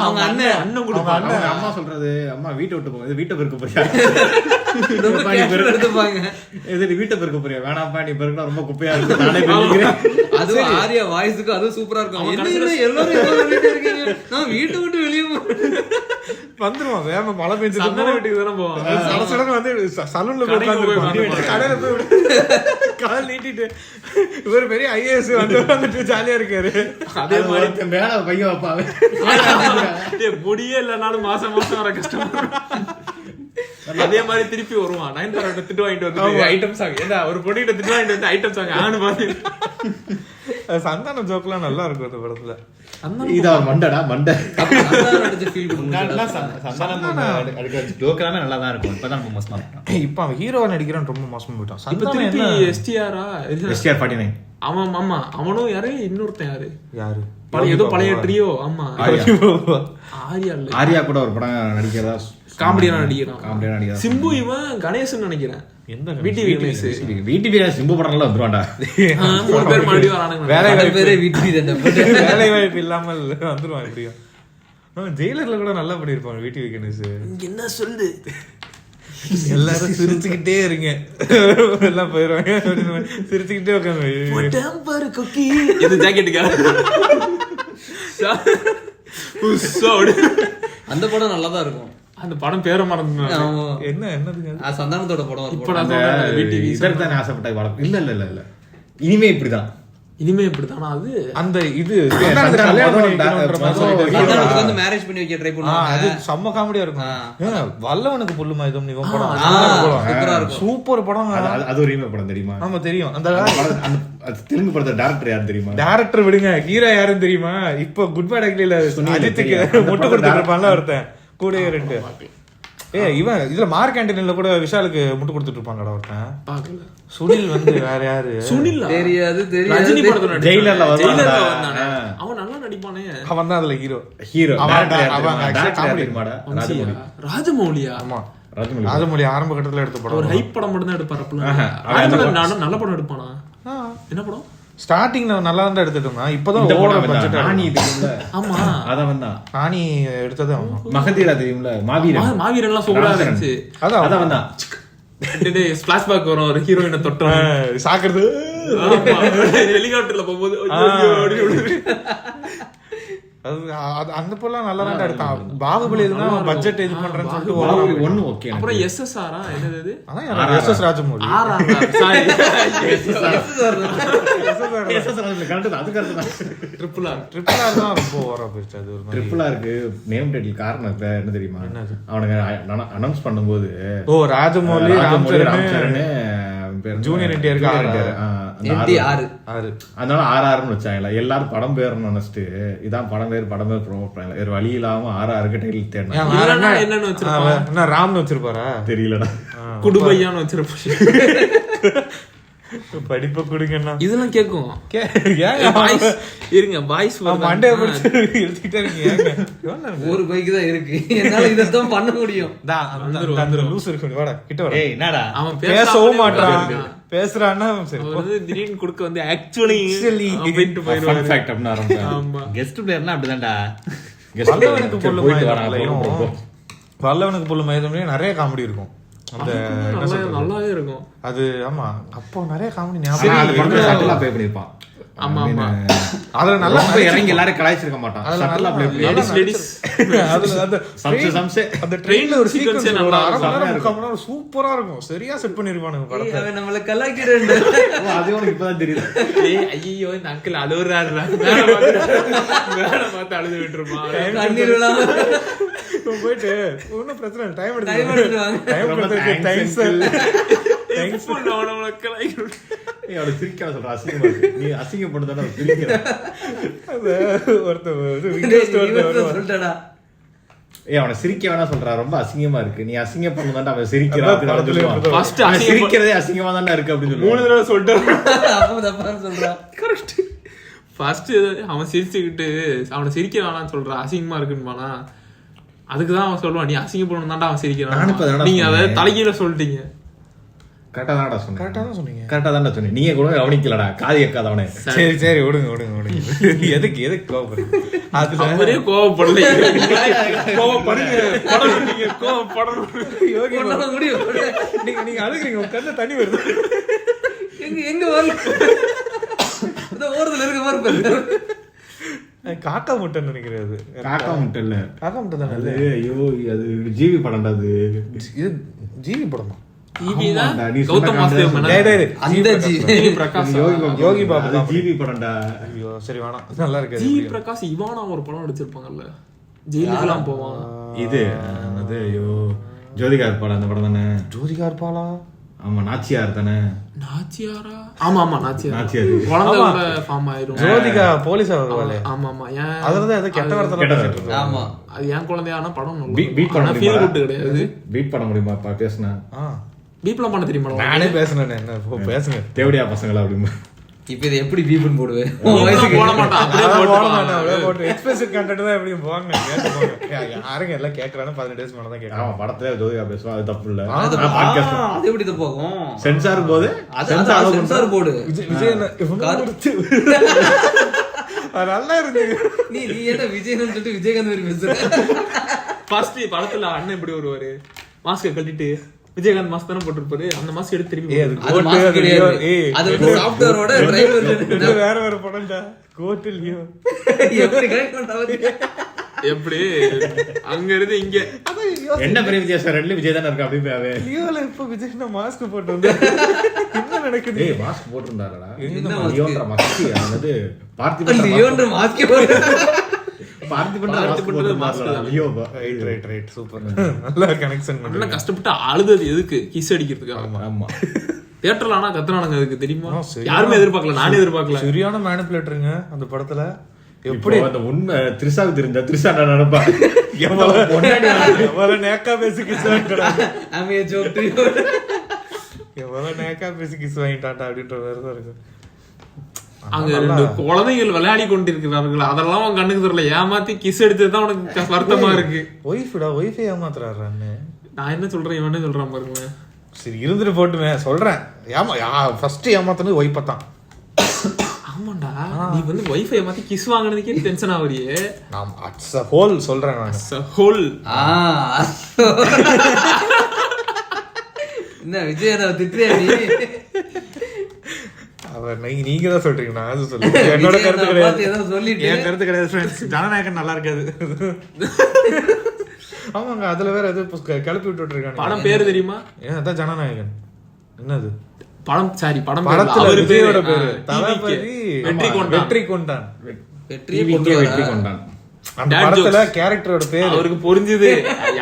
அவங்க அண்ணன் கொடுப்பாங்க. அம்மா சொல்றது, அம்மா வீட்டை விட்டு போங்க, வீட்டை பெருக்க போறியா, எடுத்துப்பாங்க. வீட்டை பெருக்க போறியா, வேணாப்பா நீ பெருக்கா ரொம்ப குப்பையா இருக்கு, நானே பெருக்கிறேன். அதுவும் ஆரியா வாய்ஸுக்கு அதுவும் சூப்பரா இருக்கும். எல்லாரும் இருக்கீங்க, நான் வீட்டை விட்டு வெளியே வந்துருவான். வேற மழை பெஞ்சு வீட்டுக்கு தானே போவான். வந்து சலூன்ல போய் கடையில போய் கால் நீட்டிட்டு இவர் பெரிய ஐஏஎஸ் வந்துட்டு ஜாலியா இருக்காரு. அதே மாதிரி மேல பையன் வைப்பாங்க. முடியே இல்லைனாலும் மாசம் வர கஷ்டம். அதே மாதிரி திருப்பி வருவான். 9 திட்டு வாங்கிட்டு வந்து ஐட்டம் சாங், ஏதா ஒரு பொண்ணுகிட்ட திட்டு வாங்கிட்டு வந்து ஐட்டம் சாங் ஆனு பாத்து. சந்தான ஜோக்லாம் நல்லா இருக்கும் அந்த படத்துல. இதா மண்டடா மண்டை இப்ப அவன் ஹீரோவா நடிக்கிறான், ரொம்ப மோசமா போயிட்டான். STR 49 அவன். ஆமா அவனும் யாரு, இன்னொருத்தன் யாரு பழைய ட்ரியோ. ஆமா, ஆரியா கூட ஒரு படம் நடிக்கிறதா, காமெடியா நடிக்கிறான். சிம்பு இவன் கணேசன் நினைக்கிறேன். வீட்டிவி கணேஷ் சிம்பு படம் எல்லாம் வந்துருவான்டா. 3 பேர் மறுபடியும் வரானுங்க. வேலை வாய்ப்பு இல்லாமல் வந்துருவான் எப்படியும். ஜெயிலர்ல கூட நல்லா பண்ணிருப்பாங்க வீட்டிவி கணேஷ். என்ன சொல்லு, எல்லாரும் சிரிச்சுக்கிட்டே இருங்க எல்லாம் போயிருவாங்க, சிரிச்சுக்கிட்டே உட்காந்து குக்கி இது ஜாக்கெட்டுக்கா. அந்த படம் நல்லா தான் இருக்கும். அந்த படம் பேரை மறந்து என்னதுங்க சந்தானத்தோட படம். இப்ப நான் இதற்கான ஆசைப்பட்ட வளர்ப்பு இல்ல இனிமே இப்படிதானா அது அந்த இது மேரேஜ் பண்ணி வைக்க ட்ரை பண்ணுவாங்க. அது செம்ம காமெடியா இருக்கும். வல்லவனுக்கு புல்லு மாயுதம் இவன் படம் சூப்பர் படம். அது ஒரு ரீமேக் படம் தெரியுமா? ஆமா தெரியும். அந்த தெலுங்கு படத்தை டைரக்டர் யாரு தெரியுமா? டைரக்டர் விடுங்க, ஹீரோ யாருன்னு தெரியுமா? இப்ப குட் பை அக்லில அஜித்துக்கு முட்டை கொடுத்துருப்பான்ல ஒருத்தன் கூட 2. இவன் இதுல மார்க் ஆண்டனில கூட விஷாலுக்கு முட்டு கொடுத்துட்டு இருப்பாங்கடா ஒருத்தன். சுனில் வந்து வேற யாரு? சுனில் தெரியாது. ரஜினி படத்துல ஜெயிலர்ல வந்தானே, அவன் நல்லா நடிப்பானே. அவன் தான் அதுல ஹீரோ. ராஜமௌலியா? ஆமா, ராஜமௌலி ஆரம்ப கட்டத்துல எடுத்த படம். ஒரு ஹைப் படம் மட்டும் தான் எடுப்பாரு. நல்ல படம் எடுப்பானா? என்ன படம்? ஸ்டார்டிங்ல நல்லா தான் எடுத்துட்டு இருந்தான். இப்பதான் ஓவரா பட்ஜெட். நானி தெரியும்ல? ஆமா, அதான் நானி எடுத்தது அவன். மகதீரா தெரியும்ல? மாவீரன் எல்லாம் சூப்பரா இருந்துச்சு. அதான் வந்தான். ஃபிளாஷ்பேக் வரும், ஒரு ஹீரோயினை தொட்டோம் சாக்குறது ஹெலிகாப்டர்ல போகும்போது அந்த பொருளாம் நல்லா தான் எடுத்தான். பாகுபலி இதுதான் பட்ஜெட் இது பண்றேன்னு சொல்லிட்டு ஒண்ணு ஓகே. அப்புறம் SSR என்னது? அதான் SS ராஜமௌலி. ட்ரிபிள் ஆர் தான் ரொம்ப ஓவரா போயிடுச்சு. அது ஒரு ட்ரிபிள் ஆருக்கு நேம் டைட்டில் காரணம் என்ன தெரியுமா? அவனுங்க அனௌன்ஸ் பண்ணும்போது ராஜமௌலி ராம்சரண் ஜூனியர் என்டிஆருக்கு அதனால RRன்னு வச்சாங்க. எல்லாரும் படம் பேர்னு நினைச்சிட்டு இதான் படம் பேர் ப்ரோமோட் பண்ணல. வேற வழி இல்லாம RRக்கு டைட்டில் தேடினா என்னன்னு வச்சிருப்பாங்க? என்ன ராம்னு வச்சிருப்பாரா? தெரியலடா. குடுபையான்னு வச்சிருப்பாங்க. படிப்பை கொடுங்கண்ணா. இதெல்லாம் கேட்கும். இருங்க பாய்ஸ் மண்டைய பிடிச்சி எடுத்துக்கிட்டே இருக்கீங்க. ஒரு பைக்கு தான் இருக்கு, என்னால இதான் பண்ண முடியும். லூஸ் இருக்கு. வாடா கிட்ட வர. என்னடா அவன் பேசவும் மாட்டான். பேசுறான்னா சரி, திடீர்னு குடுக்க வந்து ஆக்சுவலி அப்படின்ட்டு போயிடுவாங்க. ஃபேக்ட் அப்படினா ஆரம்பிச்சாங்க. ஆமா, கெஸ்ட் பிளேயர்னா அப்படிதான்டா. வல்லவனுக்கு புல்லு மயதம்லயும் வல்லவனுக்கு புல்லு மயதம்லயும் நிறைய காமெடி இருக்கும். அந்த நல்லாவே இருக்கும் அது. ஆமா, அப்போ நிறைய காமெடி ஞாபகம் பே பண்ணிருப்பான். ஆமா ஆமா, அதுல நல்லா இறங்கி எல்லாரும் கலாய்ச்சிருக்க மாட்டான். அதுல அந்த ட்ரெயின்ல ஒரு சீக்வென்ஸ் நல்லா இருக்கும், சூப்பரா இருக்கும். சரியா செட் பண்ணிருப்பானுங்க படத்தை. அவன் நம்மள கலாய்க்கிறேன். அது உனக்கு இப்பதான் தெரியுது. ஐயோ இந்த அங்கிள் அழுவுறாருடா, வேலை பார்த்து அழுது விட்டுருப்பான். போயிட்டு ஒன்னும் பிரச்சனை இல்லை, டைம் எடுத்து சிரிக்க சொல்ற அசிங்கமா இருக்கு. நீ அசிங்கப்படுத்தான அவனை சிரிக்க வேணா சொல்றா, ரொம்ப அசிங்கமா இருக்கு. நீ அசிங்க பண்ணதான் அவன் சிரிக்கிறான். சிரிக்கிறதே அசிங்கமா தானே இருக்கு அப்படின்னு 3 தடவை சொல்லிட்டு ஃபர்ஸ்ட் அவன் சிரிச்சுக்கிட்டு அவனை சிரிக்க வேணான்னு சொல்றான், அசிங்கமா இருக்குன்னு. அதுக்குதான் அவன் சொல்லுவான், நீ அசிங்கப்படணும் தான்டா அவன் சிரிக்கிறான். நீங்க அதை தலைகீழ சொல்லிட்டீங்க. கரெக்டா தான்டா சொன்னீங்க. கரெக்டா தான்டா சொன்னீங்க. நீங்க கூட கவனிக்கலடா, காது கேட்காதவனே. சரி சரி, விடுங்க. எதுக்கு கோவப்படுறீங்க? அவரே கோவப்படல. நீங்க அழுகுறீங்க, உங்க கண்ணு தண்ணி வருது. எங்க வரல ஓரத்துல இருக்க மாதிரி காக்கா முட்டைன்னு நினைக்கிறது. காக்கா முட்டை இல்ல, காக்கா முட்டை தானே. ஐயோ அது ஜிவி படம்டா. அது இது ஜிவி படமா? யோகி பாபு ஜிவி படம்டா. ஐயோ சரி வேணாம், நல்லா இருக்கு. ஜி பிரகாஷ் இவானா ஒரு படம் நடிச்சிருப்பாங்கல்ல, ஜெயிலுக்குலாம் போவான். இது அது ஐயோ ஜோதிகா இருப்பாளா அந்த படம் தானே? ஜோதிகா இருப்பாளா? ஆமா, நாச்சியார் தானே? நாச்சியாரா? ஆமா ஆமா, நாச்சியார். குழந்தை ஃபார்ம் ஆயிரும். ஜோதிகா போலீஸா வருவாளே. ஆமா ஆமா, அதுல ஏதோ கெட்ட வார்த்தை. ஆமா, அது ஏன் குழந்தையான படம் பீட் பண்ண ஃபீல் குட் கிடையாது. பீட் பண்ண முடியுமா? பேசுனா பீப்லாம் பண்ண தெரியுமா? நானே பேசுனேன். என்ன பேசுங்க, தேவடியா பசங்களா அப்படிமா? இப்ப இது எப்படி பீப்னு போடுவேன் போட மாட்டான் அப்படியே போட்டு எக்ஸ்பிரசிவ் கண்டென்ட் தான் எப்படியும் போவாங்க யாருங்க எல்லாம் கேட்கறானு 18 days மேல தான் கேட்கறாங்க. அவன் படத்துல ஜோதிகா பேசுவான், அது தப்பு இல்ல. அது எப்படி இது போகும் சென்சார் போது சென்சார் போடு விஜய் நல்லா இருக்கு. நீ என்ன விஜயன்னு சொல்லிட்டு விஜயகாந்த் மாதிரி பேசுற. ஃபர்ஸ்ட் படத்துல அண்ணன் எப்படி வருவாரு, மாஸ்க் கட்டிட்டு விஜயகாந்த் மாஸ்க் தானே போட்டுருப்பாரு, அந்த மாஸ்க் எடுத்து திருப்பி அது வந்து சாஃப்ட்வேரோட டிரைவர் வேற வேற படம்டா. கோட்டில்யோ எப்படி கனெக்ட் பண்றாங்க, எப்படி அங்க இருந்து இங்க என்ன பெரிய வித்தியாசம், ரெண்டுல விஜய் தானே இருக்கு. அப்படியே லியோல இப்ப விஜய் மாஸ்க் போட்டு வந்து என்ன நடக்குது? மாஸ்க் போட்டிருந்தாரடா, லியோன்ற மாஸ்க். அது பார்த்திபன் லியோன்ற மாஸ்க் போட்டு கஷ்டப்பட்டு அழுது எதுக்கு கிஸ் அடிக்கிறதுக்கு. தியேட்டர்ல ஆனா கத்துனானுங்க அதுக்கு தெரியுமா, யாருமே எதிர்பார்க்கல, நானே எதிர்பார்க்கல. சரியான மேனிபுலேட்டருங்க அந்த படத்துல. எப்படி அந்த உண்மை த்ரிஷாவுக்கு தெரிஞ்சா த்ரிஷா நான் நினைப்பா எவ்வளவு நேக்கா பேசி கிஸ் எவ்வளவு நேக்கா பேசி கிஸ் வாங்கிட்டான்டா அப்படின்ற மாதிரிதான் இருக்கு. அங்க 2 குழந்தைகள் விளையாடி கொண்டிருக்கிறார்கள், அதெல்லாம் அவன் கண்ணுக்கு தெரியல. ஏமாத்தி கிஸ் எடுத்ததுதான் உனக்கு வருத்தமா இருக்கு. ஒய்ஃபை ஏமாத்துறாரு. நான் என்ன சொல்றேன், இவனே சொல்றான் பாருங்க. சரி இருந்துட்டு போட்டுமே சொல்றேன். ஃபர்ஸ்ட் ஏமாத்தனது ஒய்ஃபை தான். ஆமாண்டா, நீ வந்து வைஃபை ஏமாத்தி கிஸ் வாங்குனதுக்கே டென்ஷன் ஆவறியே. நான் அட்ஸ் a whole சொல்றேன். நான் ஹோல் என்ன விஜய் திட்டுறியா நீ? நீங்க தான் சொல்றீங்க, நான் அது சொல்றேன். என்னோட கருத்து கிடையாது, என் கருத்து கிடையாது. ஜனநாயகன் நல்லா இருக்காது. ஆமாங்க, அதுல வேற எது கிளப்பி விட்டு இருக்காங்க. படம் பேரு தெரியுமா? அதான் ஜனநாயகன். என்னது படம்? சாரி, படம் படத்துல விஜயோட பேரு தளபதி வெற்றி கொண்டான். வெற்றி கொண்டான். அந்த படத்துல கேரக்டரோட பேரு அவருக்கு புரிஞ்சுது.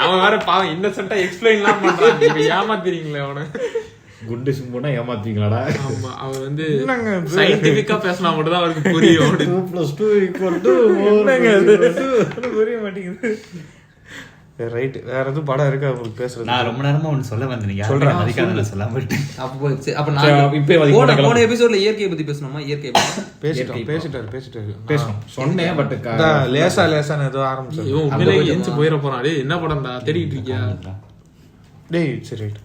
அவன் வேற பாவம் இன்னசென்ட்டா எக்ஸ்பிளைன்லாம் பண்றான். நீங்க ஏமாத்துறீங்களே அவனை. குண்டு சிம்புனா ஏமாத்தீங்களாடா? ஆமா, அவர் வந்து சயின்டிபிக்கா பேசினா மட்டும் தான் அவருக்கு புரியும். 2+2 புரிய மாட்டேங்குது. ரைட், வேற எதுவும் படம் இருக்கா உங்களுக்கு பேசுறது? நான் ரொம்ப நேரமா ஒன்னு சொல்ல வந்தேன், சொல்றேன். அதுக்காக சொல்லாம விட்டேன். அப்ப நான் போன எபிசோட்ல இயற்கையை பத்தி பேசணுமா? இயற்கை பேசிட்டாரு சொன்னேன். பட் லேசா ஏதோ ஆரம்பிச்சு இவன் உண்மையிலே எஞ்சி போயிட போறான். டேய் என்ன படம்டா தேடிட்டு இருக்கியா? டேய் சரி right.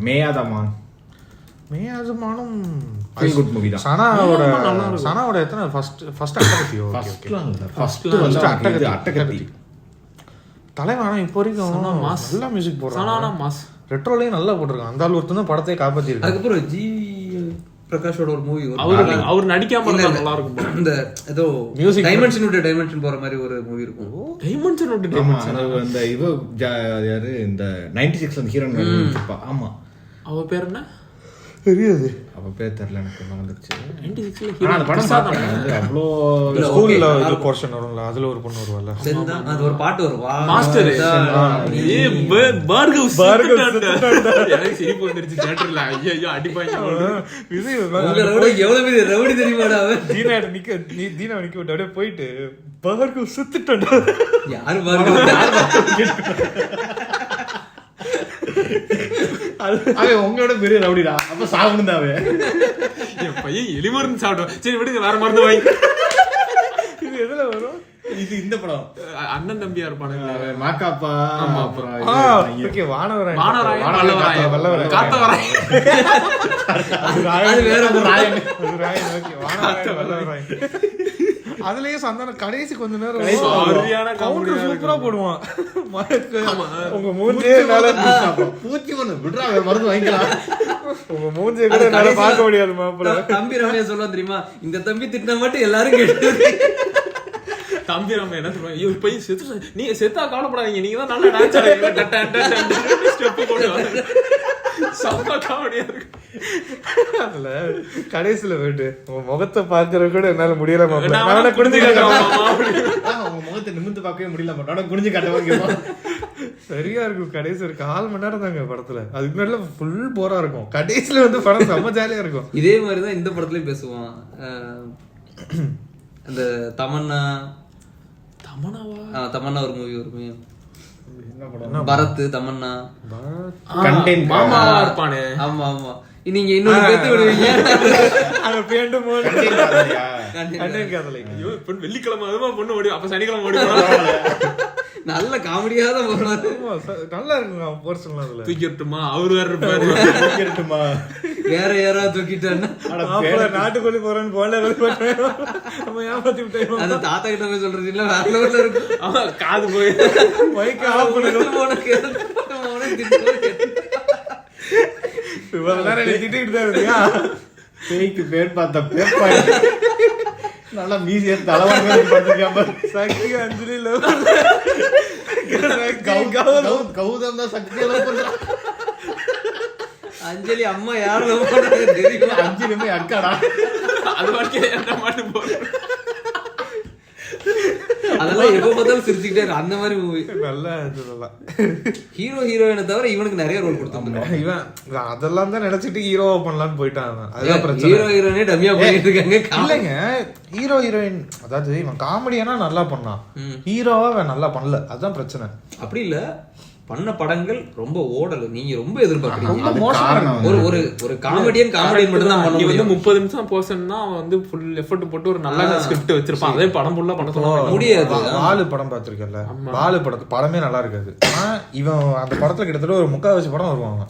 Meyaadha Maan feel good movie தான். சனாவோட எத்தனை ஃபர்ஸ்ட் அட்டகத்தியோ? ஃபர்ஸ்ட் அட்டகத்தி தலைவானா இப்போ வரைக்கும் நல்லா மியூசிக் போடுறான். ரெட்ரோலையும் நல்லா போட்டிருக்கான். அந்த ஆள் ஒருத்தன் தான் படத்தையே காப்பாத்திருக்கு. அதுக்கப்புறம் ஜி பிரகாஷோட ஒரு மூவி அவர் நடிக்காம நல்லா இருக்கும். இந்த ஏதோ மியூசிக் டைமென்ஷன் விட்டு டைமென்ஷன் போற மாதிரி ஒரு மூவி இருக்கும். டைமென்ஷன் விட்டு டைமென்ஷன். அந்த இவ யாரு இந்த 96 அந்த ஹீரோயின் இருப்பா. ஆமா, அவ பேர் என்ன தெரியாது? அவ பேர் தெரியல, எனக்கு மறந்துருச்சு. 96ல ஹீரோ அந்த படம் பார்த்தேன். வந்து அவ்ளோ ஸ்கூல்ல ஒரு போர்ஷன் வரும்ல, அதுல ஒரு பொண்ணு வருவால, அது ஒரு பாட்டு வருவா மாஸ்டர். ஏ பர்கர் எனக்கு சிரிப்பு வந்துருச்சு தியேட்டர்ல. ஐயோ அடிப்பாங்க. இது உங்களோட எவ்வளவு பெரிய ரவுடி தெரியுமாடா? தீனா நிக்க விட்டு அப்படியே போயிட்டு பர்கர் சுத்துட்டா. யாரு பர்கர்? அவன் உங்களோட பெரிய ரவுடிடா. அப்ப சாப்பிடுந்தாவே என் பையன் எலி மருந்து சாப்பிடுவான். சரி விடுங்க, வேற மருந்து வாங்கி. இது எதுல வரும்? இது இந்த படம் அண்ணன் தம்பியா இருப்பானுங்க. மாக்காப்பா. ஆமா, அப்புறம் வானவராயன் காத்தவராயன். அது வேற ஒரு ராயன். அதுலயே சந்தானம் கடைசி கொஞ்ச நேரம் சூப்பரா போடுவான். உங்க மூஞ்சே பூச்சி ஒண்ணு விடுறா, மருந்து வாங்கிக்கலாம். உங்க மூஞ்சே கூட என்னால பார்க்க முடியாது. மாப்பிள்ள தம்பி ரம்யா சொல்லுவா தெரியுமா, இந்த தம்பி திட்டினா மட்டும் எல்லாரும் கேட்டு. தம்பி ரம்யா என்ன சொல்லுவாங்க, ஐயோ போய் செத்து, நீங்க செத்தா கவலைப்படாதீங்க, நீங்க தான் நல்லா டான்ஸ் ஆடுறீங்க, ஸ்டெப் போடுவாங்க. அதுல கடைசியில போயிட்டு உங்க முகத்தை பாக்குறது கூட என்னால முடியல. முகத்தை நிமிந்து பார்க்கவே முடியல. குனிஞ்சு காட்ட சரியா இருக்கும். கடைசி ஒரு 1/4 மணி நேரம் தாங்க படத்துல. அதுக்கு முன்னாடி ஃபுல் போரா இருக்கும். கடைசியில வந்து படம் செம்ம ஜாலியா இருக்கும். இதே மாதிரிதான் இந்த படத்துலயும் பேசுவான். அந்த தமன்னா ஒரு மூவி வருமே, பரத் தமன்னா மாமாவா இருப்பானே. ஆமா ஆமா, நீங்க இன்னொரு பேத்து விடுவீங்க. அங்க பேண்டு போது கண்டிப்பா. கண்டேன் காதலை. ஐயோ இப்ப வெள்ளிக்கிழமை அதுமா பொண்ணு ஓடி அப்ப சனிக்கிழமை ஓடி நல்ல காமெடியா தான் போறாரு. ஆமா, நல்லா இருக்குங்க அவன் போர்ஷன்லாம் அதுல. தூக்கிட்டுமா அவரு வேற இருப்பாரு. கேட்டுமா வேற யாராவது தூக்கிட்டான்னா மாப்பிள்ளை நாட்டுக்கோழி போறேன்னு போல நம்ம ஏமாத்தி விட்டோம். அந்த தாத்தா கிட்ட போய் சொல்றது இல்ல வேற லெவல்ல இருக்கும். ஆமா, காது போய் மைக் ஆஃப் பண்ணுங்க. இவ்வளவு நேரம் என்னை திட்டிக்கிட்டு தான் இருந்தியா? பேய்க்கு பேர் பார்த்த பேப்பா நல்லா மீசியா தலைவாங்க பார்த்துருக்காம. சக்தி அஞ்சலி கௌதம் தான் சக்தியெல்லாம் பண்றான். அஞ்சலி அம்மா யாரும் love பண்றாங்க தெரியுமா? அஞ்சலியுமே அக்காடா. அது வரைக்கும் என்ன மாட்டு போறேன். அதெல்லாம் எப்ப பார்த்தாலும் சிரிச்சுக்கிட்டே இருக்கு. அந்த மாதிரி மூவி. நல்லா இதெல்லாம் ஹீரோ ஹீரோயினை தவிர இவனுக்கு நிறைய ரோல் கொடுத்துருக்காங்க. இவன் அதெல்லாம் தான் நினைச்சிட்டு ஹீரோவா பண்ணலான்னு போயிட்டான் அவன். அதுதான் பிரச்சனை. ஹீரோ ஹீரோயினே டம்மியா பண்ணிட்டு இருக்காங்க. இல்லைங்க, ஹீரோ ஹீரோயின் அதாவது இவன் காமெடியானா நல்லா பண்ணான், ஹீரோவா அவன் நல்லா பண்ணல. அதுதான் பிரச்சனை. அப்படி இல்ல, பண்ண படங்கள் ரொம்ப ஓடல. நீங்க ரொம்ப எதிர்பார்க்கறீங்க. அது காரணம் ஒரு ஒரு ஒரு காமெடியன் மட்டும் தான் பண்ண நீ வந்து முடியும். 30 நிமிஷம் போர்ஷன்னா அவன் வந்து ஃபுல் எஃபர்ட் போட்டு ஒரு நல்ல ஸ்கிரிப்ட் வச்சிருப்பான். அதே படம் ஃபுல்லா பண்ண சொல்லுவாங்க. முடியாது. வாலு படம் பார்த்திருக்கல? வாலு படமே நல்லா இருக்காது. ஆனா இவன் அந்த படத்துல கிட்டத்தட்ட ஒரு 3/4 படம் வருவாங்க.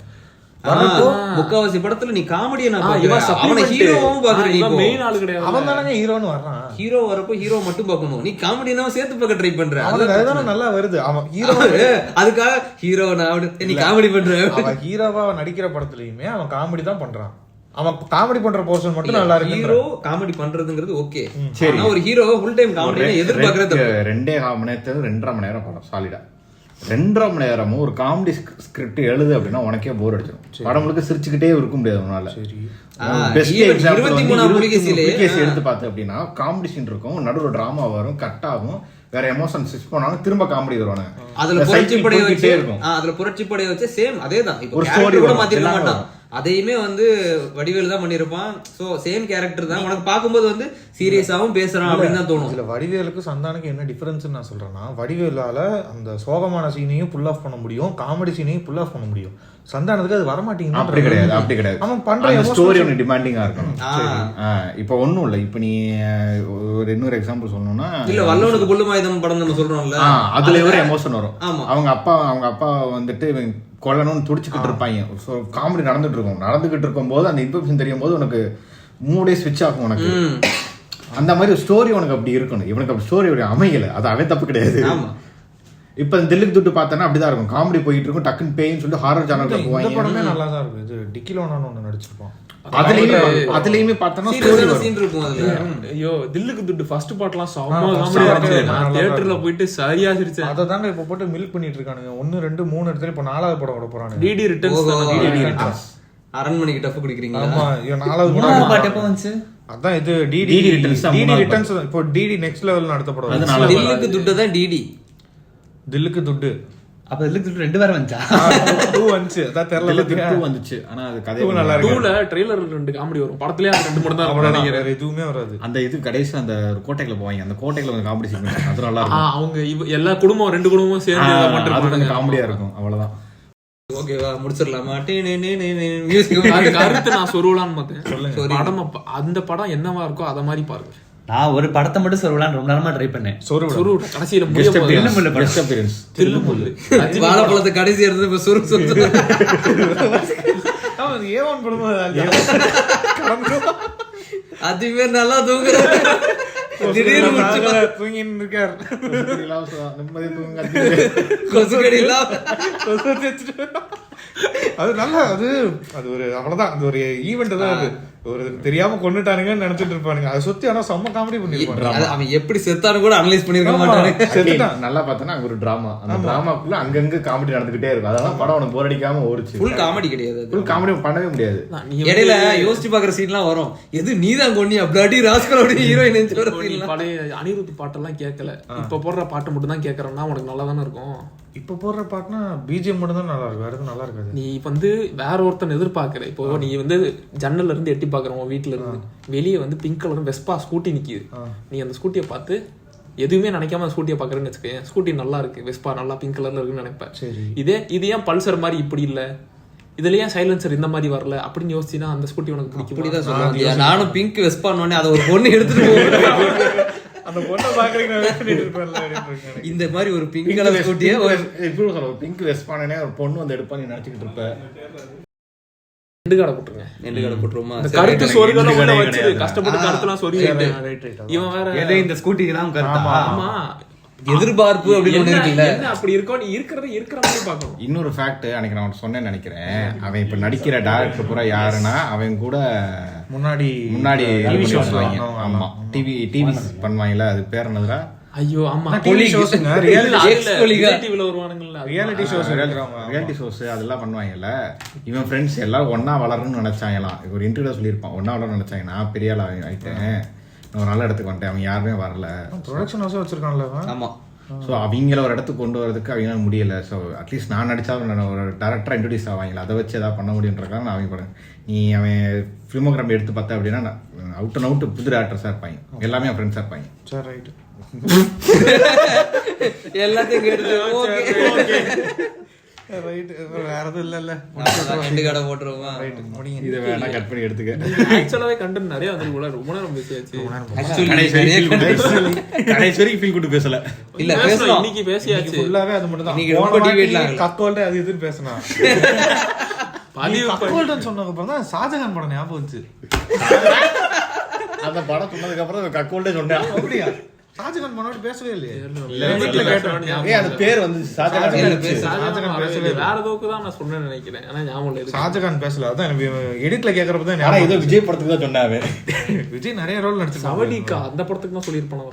முக்காவாசி படத்துல நீ காமெடியனா இவன் அவன ஹீரோவும் பாக்குறீங்க. மெயின் ஆளு கிடையாது. அவன் தானே ஹீரோன்னு வர்றான். ஹீரோ வரப்போ ஹீரோ மட்டும் பார்க்கணும். நீ காமெடியனாவும் சேர்த்து பார்க்க ட்ரை பண்ற. அதுதானே நல்லா வருது. அவன் ஹீரோ அதுக்காக ஹீரோ நீ காமெடி பண்ற. அவன் ஹீரோவா நடிக்கிற படத்துலயுமே அவன் காமெடி தான் பண்றான். அவன் காமெடி பண்ற போர்ஷன் மட்டும் நல்லா இருக்கு. ஹீரோ காமெடி பண்றதுங்கிறது ஓகே. சரி, ஒரு ஹீரோ ஃபுல் டைம் காமெடி எதிர்பார்க்கறது 2.5 மணி நேரத்துல 2.5 மணி நேரம் படம் சாலிடா. 2.5 மணி நேரமும் ஒரு காமெடி ஸ்கிரிப்ட் எழுது அப்படின்னா உனக்கே போர் அடிச்சிடும். படம் முழுக்க சிரிச்சுக்கிட்டே இருக்க முடியாது உன்னால. பெஸ்ட் எக்ஸாம்பிள் 23 எடுத்து பார்த்து அப்படின்னா காமெடி சீன் இருக்கும், நடுவில் டிராமா வரும், கட் ஆகும், வேற எமோஷன் சிஸ் பண்ணாலும் திரும்ப காமெடி வருவாங்க. அதுல புரட்சிப்படைய வச்சு அதுல புரட்சிப்படைய வச்சு சேம் அதேதான். இப்போ ஒரு ஸ்டோரி கூட மாத்திருக்க மாட்டான். அதையுமே வந்து வடிவேலு தான் பண்ணிருப்பான். சோ சேம் கேரக்டர் தான். உனக்கு பாக்கும்போது வந்து சீரியஸாவும் பேசுறான் அப்படின்னு தான் தோணும். இதுல வடிவேலுக்கு சந்தானுக்கு என்ன டிஃபரன்ஸ் நான் சொல்றேன்னா, வடிவேலால அந்த சோகமான சீனையும் புல் ஆஃப் பண்ண முடியும், காமெடி சீனையும் புல் ஆஃப் பண்ண முடியும். சந்தானத்துக்கு அது வரமாட்டேங்குது. அப்படி கிடையாது. அவன் பண்ற ஸ்டோரி ஒன்று டிமாண்டிங்கா இருக்கணும். இப்போ ஒன்றும் இல்லை. இப்போ நீ ஒரு இன்னொரு எக்ஸாம்பிள் சொல்லணும்னா, இல்ல வல்லவனுக்கு புல்லு மாயுதம் படம் நம்ம சொல்றோம்ல, அதுல ஒரு எமோஷன் வரும். அவங்க அப்பா வந்துட்டு கொல்லணும்னு துடிச்சுக்கிட்டு இருப்பாங்க. ஸோ காமெடி நடந்துகிட்டு இருக்கும் போது அந்த இன்ஃபர்மேஷன் தெரியும் போது உனக்கு மூடே ஸ்விட்ச் ஆகும் உனக்கு. அந்த மாதிரி ஒரு ஸ்டோரி உனக்கு அப்படி இருக்கணும். இவனுக்கு அப்படி ஸ்டோரி அமையல. அது அவன் தப்பு கிடையாது. இப்ப தில்லுக்கு துட்டு பார்த்தனா அப்படிதான் இருக்கும். காமெடி போயிட்டு இருக்கும், டக்குன்னு பேயின்னு சொல்லிட்டு ஹாரர் ஜானர்ல போவாங்க. இந்த படமே நல்லா தான் இருக்கும். இது டிக்கிலோனான்னு ஒன்னு நடிச்சிருப்பான். அதுலயுமே பார்த்தனா சீன் இருக்கும் அதுல. ஐயோ தில்லுக்கு துட்டு ஃபர்ஸ்ட் பார்ட்லாம் செம்ம காமெடியா இருந்துச்சு. நான் தியேட்டர்ல போயிட்டு சரியா சிரிச்சேன். அத தாங்க இப்ப போட்டு மில்க் பண்ணிட்டு இருக்கானுங்க. 1 2 3 இடத்துல இப்ப 4வது படம் விட போறானுங்க. DD returns. அரண்மனைக்கு டஃப் குடிக்கிறீங்களா? ஆமா, இது 4வது பாட்டு எப்ப வந்துச்சு? அதான் இது டிடி ரிட்டர்ன்ஸ். இப்போ டிடி நெக்ஸ்ட் லெவல் நடத்த படம். தில்லுக்கு துட்டு தான் டிடி. தில்லுக்கு துட்டு அப்ப இதுக்கு 2 வேற வந்துச்சா? 2 வந்துச்சு. அதான் தெரியல. 2 வந்துச்சு. ஆனா அது கதை நல்லா இருக்கு. 2ல ட்ரெய்லர் 2 காமெடி வரும். படத்துலயே 2 மட்டும் தான் வரும் நினைக்கிறேன். வேற எதுவுமே வராது. அந்த இது கடைசி அந்த கோட்டைக்குள்ள போவாங்க. அந்த கோட்டைக்குள்ள வந்து காமெடி சீன் அது நல்லா இருக்கும். அவங்க எல்லா குடும்பம் 2 குடும்பமும் சேர்ந்து இத பண்றாங்க. காமெடியா இருக்கும். அவ்வளவுதான். ஓகேவா, முடிச்சிடலாமா? மியூசிக் அதுக்கு அடுத்து நான் சொருவலான்னு பார்த்தேன். படம் அந்த படம் என்னவா இருக்கோ அத மாதிரி பாருங்க. நான் ஒரு படத்தை மட்டும் சொல்லலாம்னு ரொம்ப நேரமா ட்ரை பண்ணேன். சொரு கடைசியில தில்லுமுல்லு வாழைப்பழத்தை கடைசி எடுத்து இப்ப சுரு சுரு ஏவன் படமா அதுவே நல்லா தூங்குறாரு. திடீர்னு தூங்கின்னு இருக்காரு. நிம்மதி தூங்க கொசுக்கடி அது நல்லா அது ஒரு அவ்வளவுதான். அது ஒரு ஈவெண்ட் தான். அது ஒரு தெரியாம கொண்டுட்டானுங்கன்னு நினைச்சிட்டு இருப்பானுங்க. அதை சுத்தி ஆனா செம்ம காமெடி பண்ணிருப்பாங்க. அவன் எப்படி செத்தானு கூட அனலைஸ் பண்ணிருக்க மாட்டானு. நல்லா பார்த்தா அங்க ஒரு டிராமா, அந்த டிராமாக்குள்ள அங்கங்க காமெடி நடந்துகிட்டே இருக்கும். அதெல்லாம் படம் உனக்கு போர் அடிக்காம ஓடிச்சு. ஃபுல் காமெடி கிடையாது. ஃபுல் காமெடி பண்ணவே முடியாது. இடையில யோசிச்சு பாக்குற சீன்லாம் வரும். எது நீதான் கொன்னி அப்படி ராஸ்கலோட ஹீரோயின் பழைய அனிருத் பாட்டெல்லாம் கேட்கல. இப்ப போடுற பாட்டு மட்டும் தான் கேட்கறேன்னா உனக்கு நல்லா தானே இருக்கும். இப்ப போடுற பாட்டுனா பிஜிஎம் மட்டும் தான் நல்லா இருக்கு. வேற எதுவும் நல்லா இருக்காது. நீ வந்து வேற ஒருத்தன் எதிர்பார்க்கற. இப்போ நீ வந்து ஜன்னல்ல இருந்து எட்டி பாக்குறோம் வீட்டுல இருந்து, வெளியே வந்து பிங்க் கலர் வெஸ்பா ஸ்கூட்டி நிக்குது. நீ அந்த ஸ்கூட்டியை பார்த்து எதுவுமே நினைக்காம அந்த ஸ்கூட்டியை பாக்குறேன்னு வச்சுக்கேன். ஸ்கூட்டி நல்லா இருக்கு, வெஸ்பா நல்லா பிங்க் கலர்ல இருக்குன்னு நினைப்பேன். இது ஏன் பல்சர் மாதிரி இப்படி இல்ல, இதுல ஏன் சைலன்சர் இந்த மாதிரி வரல அப்படின்னு யோசிச்சுனா அந்த ஸ்கூட்டி உனக்கு பிடிக்கும். அப்படிதான் சொல்லுவாங்க. நானும் பிங்க் வெஸ்பான் உடனே அதை ஒரு பொண்ணு எடுத்துட்டு போகிறேன். அந்த பொண்ணை பாக்குறீங்க நான் வெயிட் பண்ணிட்டு இருப்பேன்ல அப்படின்னு இருக்காங்க. இந்த மாதிரி ஒரு பிங்க் கலர் ஸ்கூட்டியே இப்படி சொல்ல பிங்க் வெஸ்பானே ஒரு பொண்ணு வந்து எடுப்பா நீ நினைச்சுக்கிட்டு இருப்ப. ரெண்டு கடை போட்டுருங்க. ரெண்டு கடை போட்டுருமா? கருத்து சொருகல உள்ள வச்சு கஷ்டப்பட்டு கருத்துலாம் சொருகிட்டு இவன் வேற எதை இந்த ஸ்கூட்டிக்கு தான் கருத்தா? ஆமா எதிர்பார்ப்பு அப்படின்னு ஒண்ணு இருக்குல்ல. என்ன அப்படி இருக்கோ நீ இருக்கிற மாதிரி பார்க்கணும். இன்னொரு ஃபேக்ட் அன்னைக்கு நான் சொன்னேன்னு நினைக்கிறேன். அவன் இப்ப நடிக்கிற டைரக்டர் பூரா யாருன்னா அவன் கூட முன்னாடி டிவி ஷோஸ் ஆமா டிவி பண்ணுவாங்கல்ல, அது பேர் என்னதுடா? ஐயோ ஆமா டிவி ஷோஸ்ங்க, ரியாலிட்டில வருவானுங்கல்ல, ரியாலிட்டி ஷோஸ் அதெல்லாம் பண்ணுவாங்கல்ல. இவன் ஃப்ரெண்ட்ஸ் எல்லாம் ஒன்னா வளரணும்னு நினைச்சாங்களாம். ஒரு இன்டர்வியூல சொல்லியிருப்பான், ஒன்னா வளரணும்னு நினைச்சாங்க. நான் பெரிய ஆள் ஆயிட்டேன், நான் ஒரு நல்ல இடத்துக்கு வந்துட்டேன், அவன் யாருமே வரல. ப்ரொடக்ஷன் ஹவுஸ் வச்சிருக்கான்ல அவன். ஆமா. ஸோ அவங்கள ஒரு இடத்துக்கு கொண்டு வரதுக்கு அவங்களால முடியல. ஸோ அட்லீஸ்ட் நான் நடிச்சா ஒரு டேரக்டராக இன்ட்ரடியூஸ் ஆவாங்களா, அதை வச்சு ஏதாவது பண்ண முடியுன்றதுக்காக நான் அவங்க படம். நீ அவன் ஃபிலிமோகிராஃபி எடுத்து பார்த்தா அப்படின்னா அவுட் அண்ட் அவுட் புது டேரக்டர்ஸாக இருப்பாங்க, எல்லாமே அவன் ஃப்ரெண்ட்ஸாக இருப்பாங்க. சரி ரைட், எல்லாத்தையும் ரைட், வேற எதுவும் இல்ல. ரெண்டு கடை போட்டுருவோமா? இதை வேணா கட் பண்ணி எடுத்துக்க. ஆக்சுவலாவே கண்டென்ட் நிறைய வந்து ரொம்ப நேரம் பேசியாச்சு. கடைசி வரைக்கும் ஃபீல் கூட்டு பேசல. இல்ல பேசலாம், இன்னைக்கு பேசியாச்சு. ஃபுல்லாவே அது மட்டும் தான். இன்னைக்கு ரொம்ப டிபேட்ல கக்கோல்ட் அது இதுன்னு பேசினா கக்கோல்ட்னு சொன்னதுக்கு அப்புறம் தான் ஷாஜகான் படம் ஞாபகம் வந்துச்சு. அந்த படம் சொன்னதுக்கு அப்புறம் கக்கோல்டே சொன்னேன். அப்படியா? ஷாஜகான் படம் பேசவே இல்லையே. அது பேர் வந்து ஷாஜகான் பேசவே வேற ஏதோக்கு தான் நான் சொன்னேன்னு நினைக்கிறேன். ஆனா ஞாபகம் இல்ல ஷாஜகான் பேசல. அதான் எனக்கு எடிட்ல கேக்குறப்ப தான் ஆனா ஏதோ விஜய் படத்துக்கு தான் சொன்னாவே. விஜய் நிறைய ரோல் நடிச்சிருக்கான். சவடிக்கா அந்த படத்துக்கு தான் சொல்லிருப்பானோ.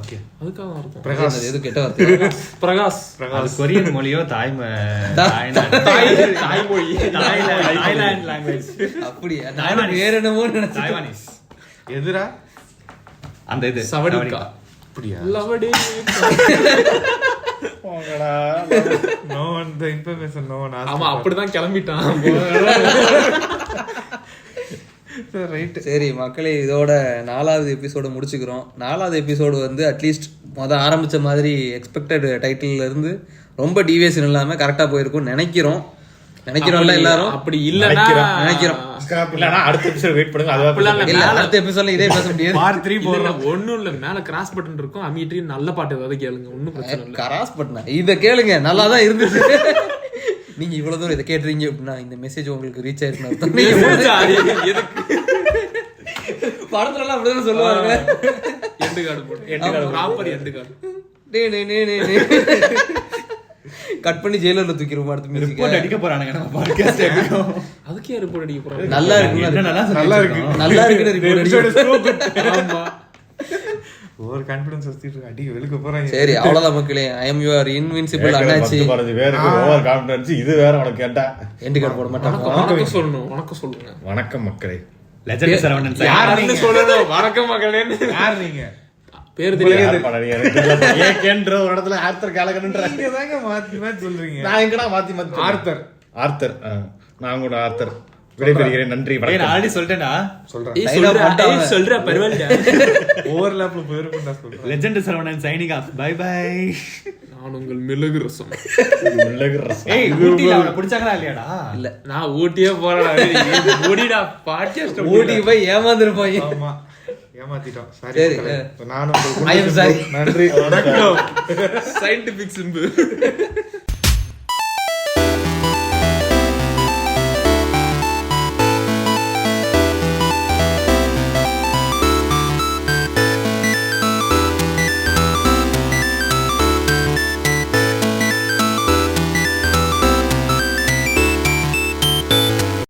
ஓகே, அதுக்காக தான் இருக்கும். பிரகாஷ் எது கெட்ட வார்த்தை? பிரகாஷ் அது கொரியன் மொழியோ தாய்மொழி தாய்லாந்து லாங்குவேஜ். அப்படியா? நான் வேற என்னமோ நினைச்சேன். தாய்வானீஸ் எதுரா அந்த இது சவடிக்கா. அப்படியா? லவடி நோ அந்த இன்ஃபர்மேஷன் நோ. ஆமா அப்படிதான் கிளம்பிட்டான். ரைட். சரி மக்களே, இதோட 4வது எபிசோட முடிச்சுக்கிறோம். 4வது எபிசோடு வந்து அட்லீஸ்ட் ஆரம்பிச்ச மாதிரி எக்ஸ்பெக்டட் டைட்டில் இருந்து ரொம்ப டீவியேஷன் இல்லாம கரெக்டா போயிருக்கும் நினைக்கிறோம்ல எல்லாரும். அப்படி இல்லன்னா நினைக்கிறோம். இல்லனா அடுத்த எபிசோட் வெயிட் பண்ணுங்க. அது இல்ல அடுத்த எபிசோட்ல இதே பேச முடியாது. பார்ட் 3 போறோம். ஒண்ணும் இல்ல, மேல கிராஸ் பட்டன் இருக்கும், அமிட்ரி நல்ல பாட்டு ஏதாவது கேளுங்க, ஒண்ணும் பிரச்சனை இல்ல. கிராஸ் பட்டன் இத கேளுங்க, நல்லா தான் இருந்துச்சு. நீங்க இவ்வளவு தூரம் இதை கேட்டுறீங்க அப்படின்னா இந்த மெசேஜ் உங்களுக்கு ரீச் ஆயிருக்குன்னு படத்துல எல்லாம் அப்படிதான் சொல்லுவாங்க. எண்டு கார்டு போடு, ப்ராப்பர் எண்டு கார்டு. கட் பண்ணி ஜெயிலர்ல தூக்கிடுவோம். அடுத்து ரிப்போர்ட் அடிக்க போறானுங்க நம்ம பாட்காஸ்ட் எடுக்கும். அதுக்கே ரிப்போர்ட் அடிக்க போறாங்க. நல்லா இருக்கு, நல்லா இருக்குன்னு ரிப்போர்ட். ஆமா, ஓவர் கான்ஃபிடன்ஸ் வச்சிட்டு அடிக்க வெளுக்க போறாங்க. சரி அவ்வளவுதான் மக்களே. ஐ அம் யுவர் இன்வின்சிபிள் அண்ணாச்சி. வேற ஓவர் கான்ஃபிடன்ஸ், இது வேற உனக்கு கேட்டா எண்டு கார்டு போட மாட்டாங்க. வணக்கம் சொல்லணும், வணக்கம் சொல்லுங்க. வணக்கம் மக்களே. லெஜெண்ட் சரவணன் சார் யாருன்னு சொல்லணும். வணக்கம் மக்களேன்னு யார் நீங்க? பேர் தெரியாது. ஏகேன்ற ஒரு இடத்துல ஆர்த்தர் கலகன்ற நீங்க தாங்க மாத்தி மாத்தி சொல்றீங்க. நான் எங்கடா மாத்தி ஆர்த்தர் நான் கூட ஆர்த்தர் விடைபெறுகிறேன். நன்றி, நான் ஆல்ரெடி சொல்லிட்டேன்டா. சொல்ற பரவாயில்ல. ஓவர்லாப்ல போயிருக்கும்டா சொல்றேன். Legend Saravanan signing off. Bye bye. நான் உங்கள் மிளகு ரசம். ஏய் ஊட்டில அவன பிடிச்சாங்களா இல்லையாடா? இல்ல நான் ஊட்டியே போறடா. ஓடிடா பாட்காஸ்ட் ஓடி போய் ஏமாந்துருப்பாங்க. ஆமா, ஏமாத்திட்டோம். சரி, நானும் ஐ எம் சாரி. நன்றி, வணக்கம். சயின்டிபிக் சிம்பு.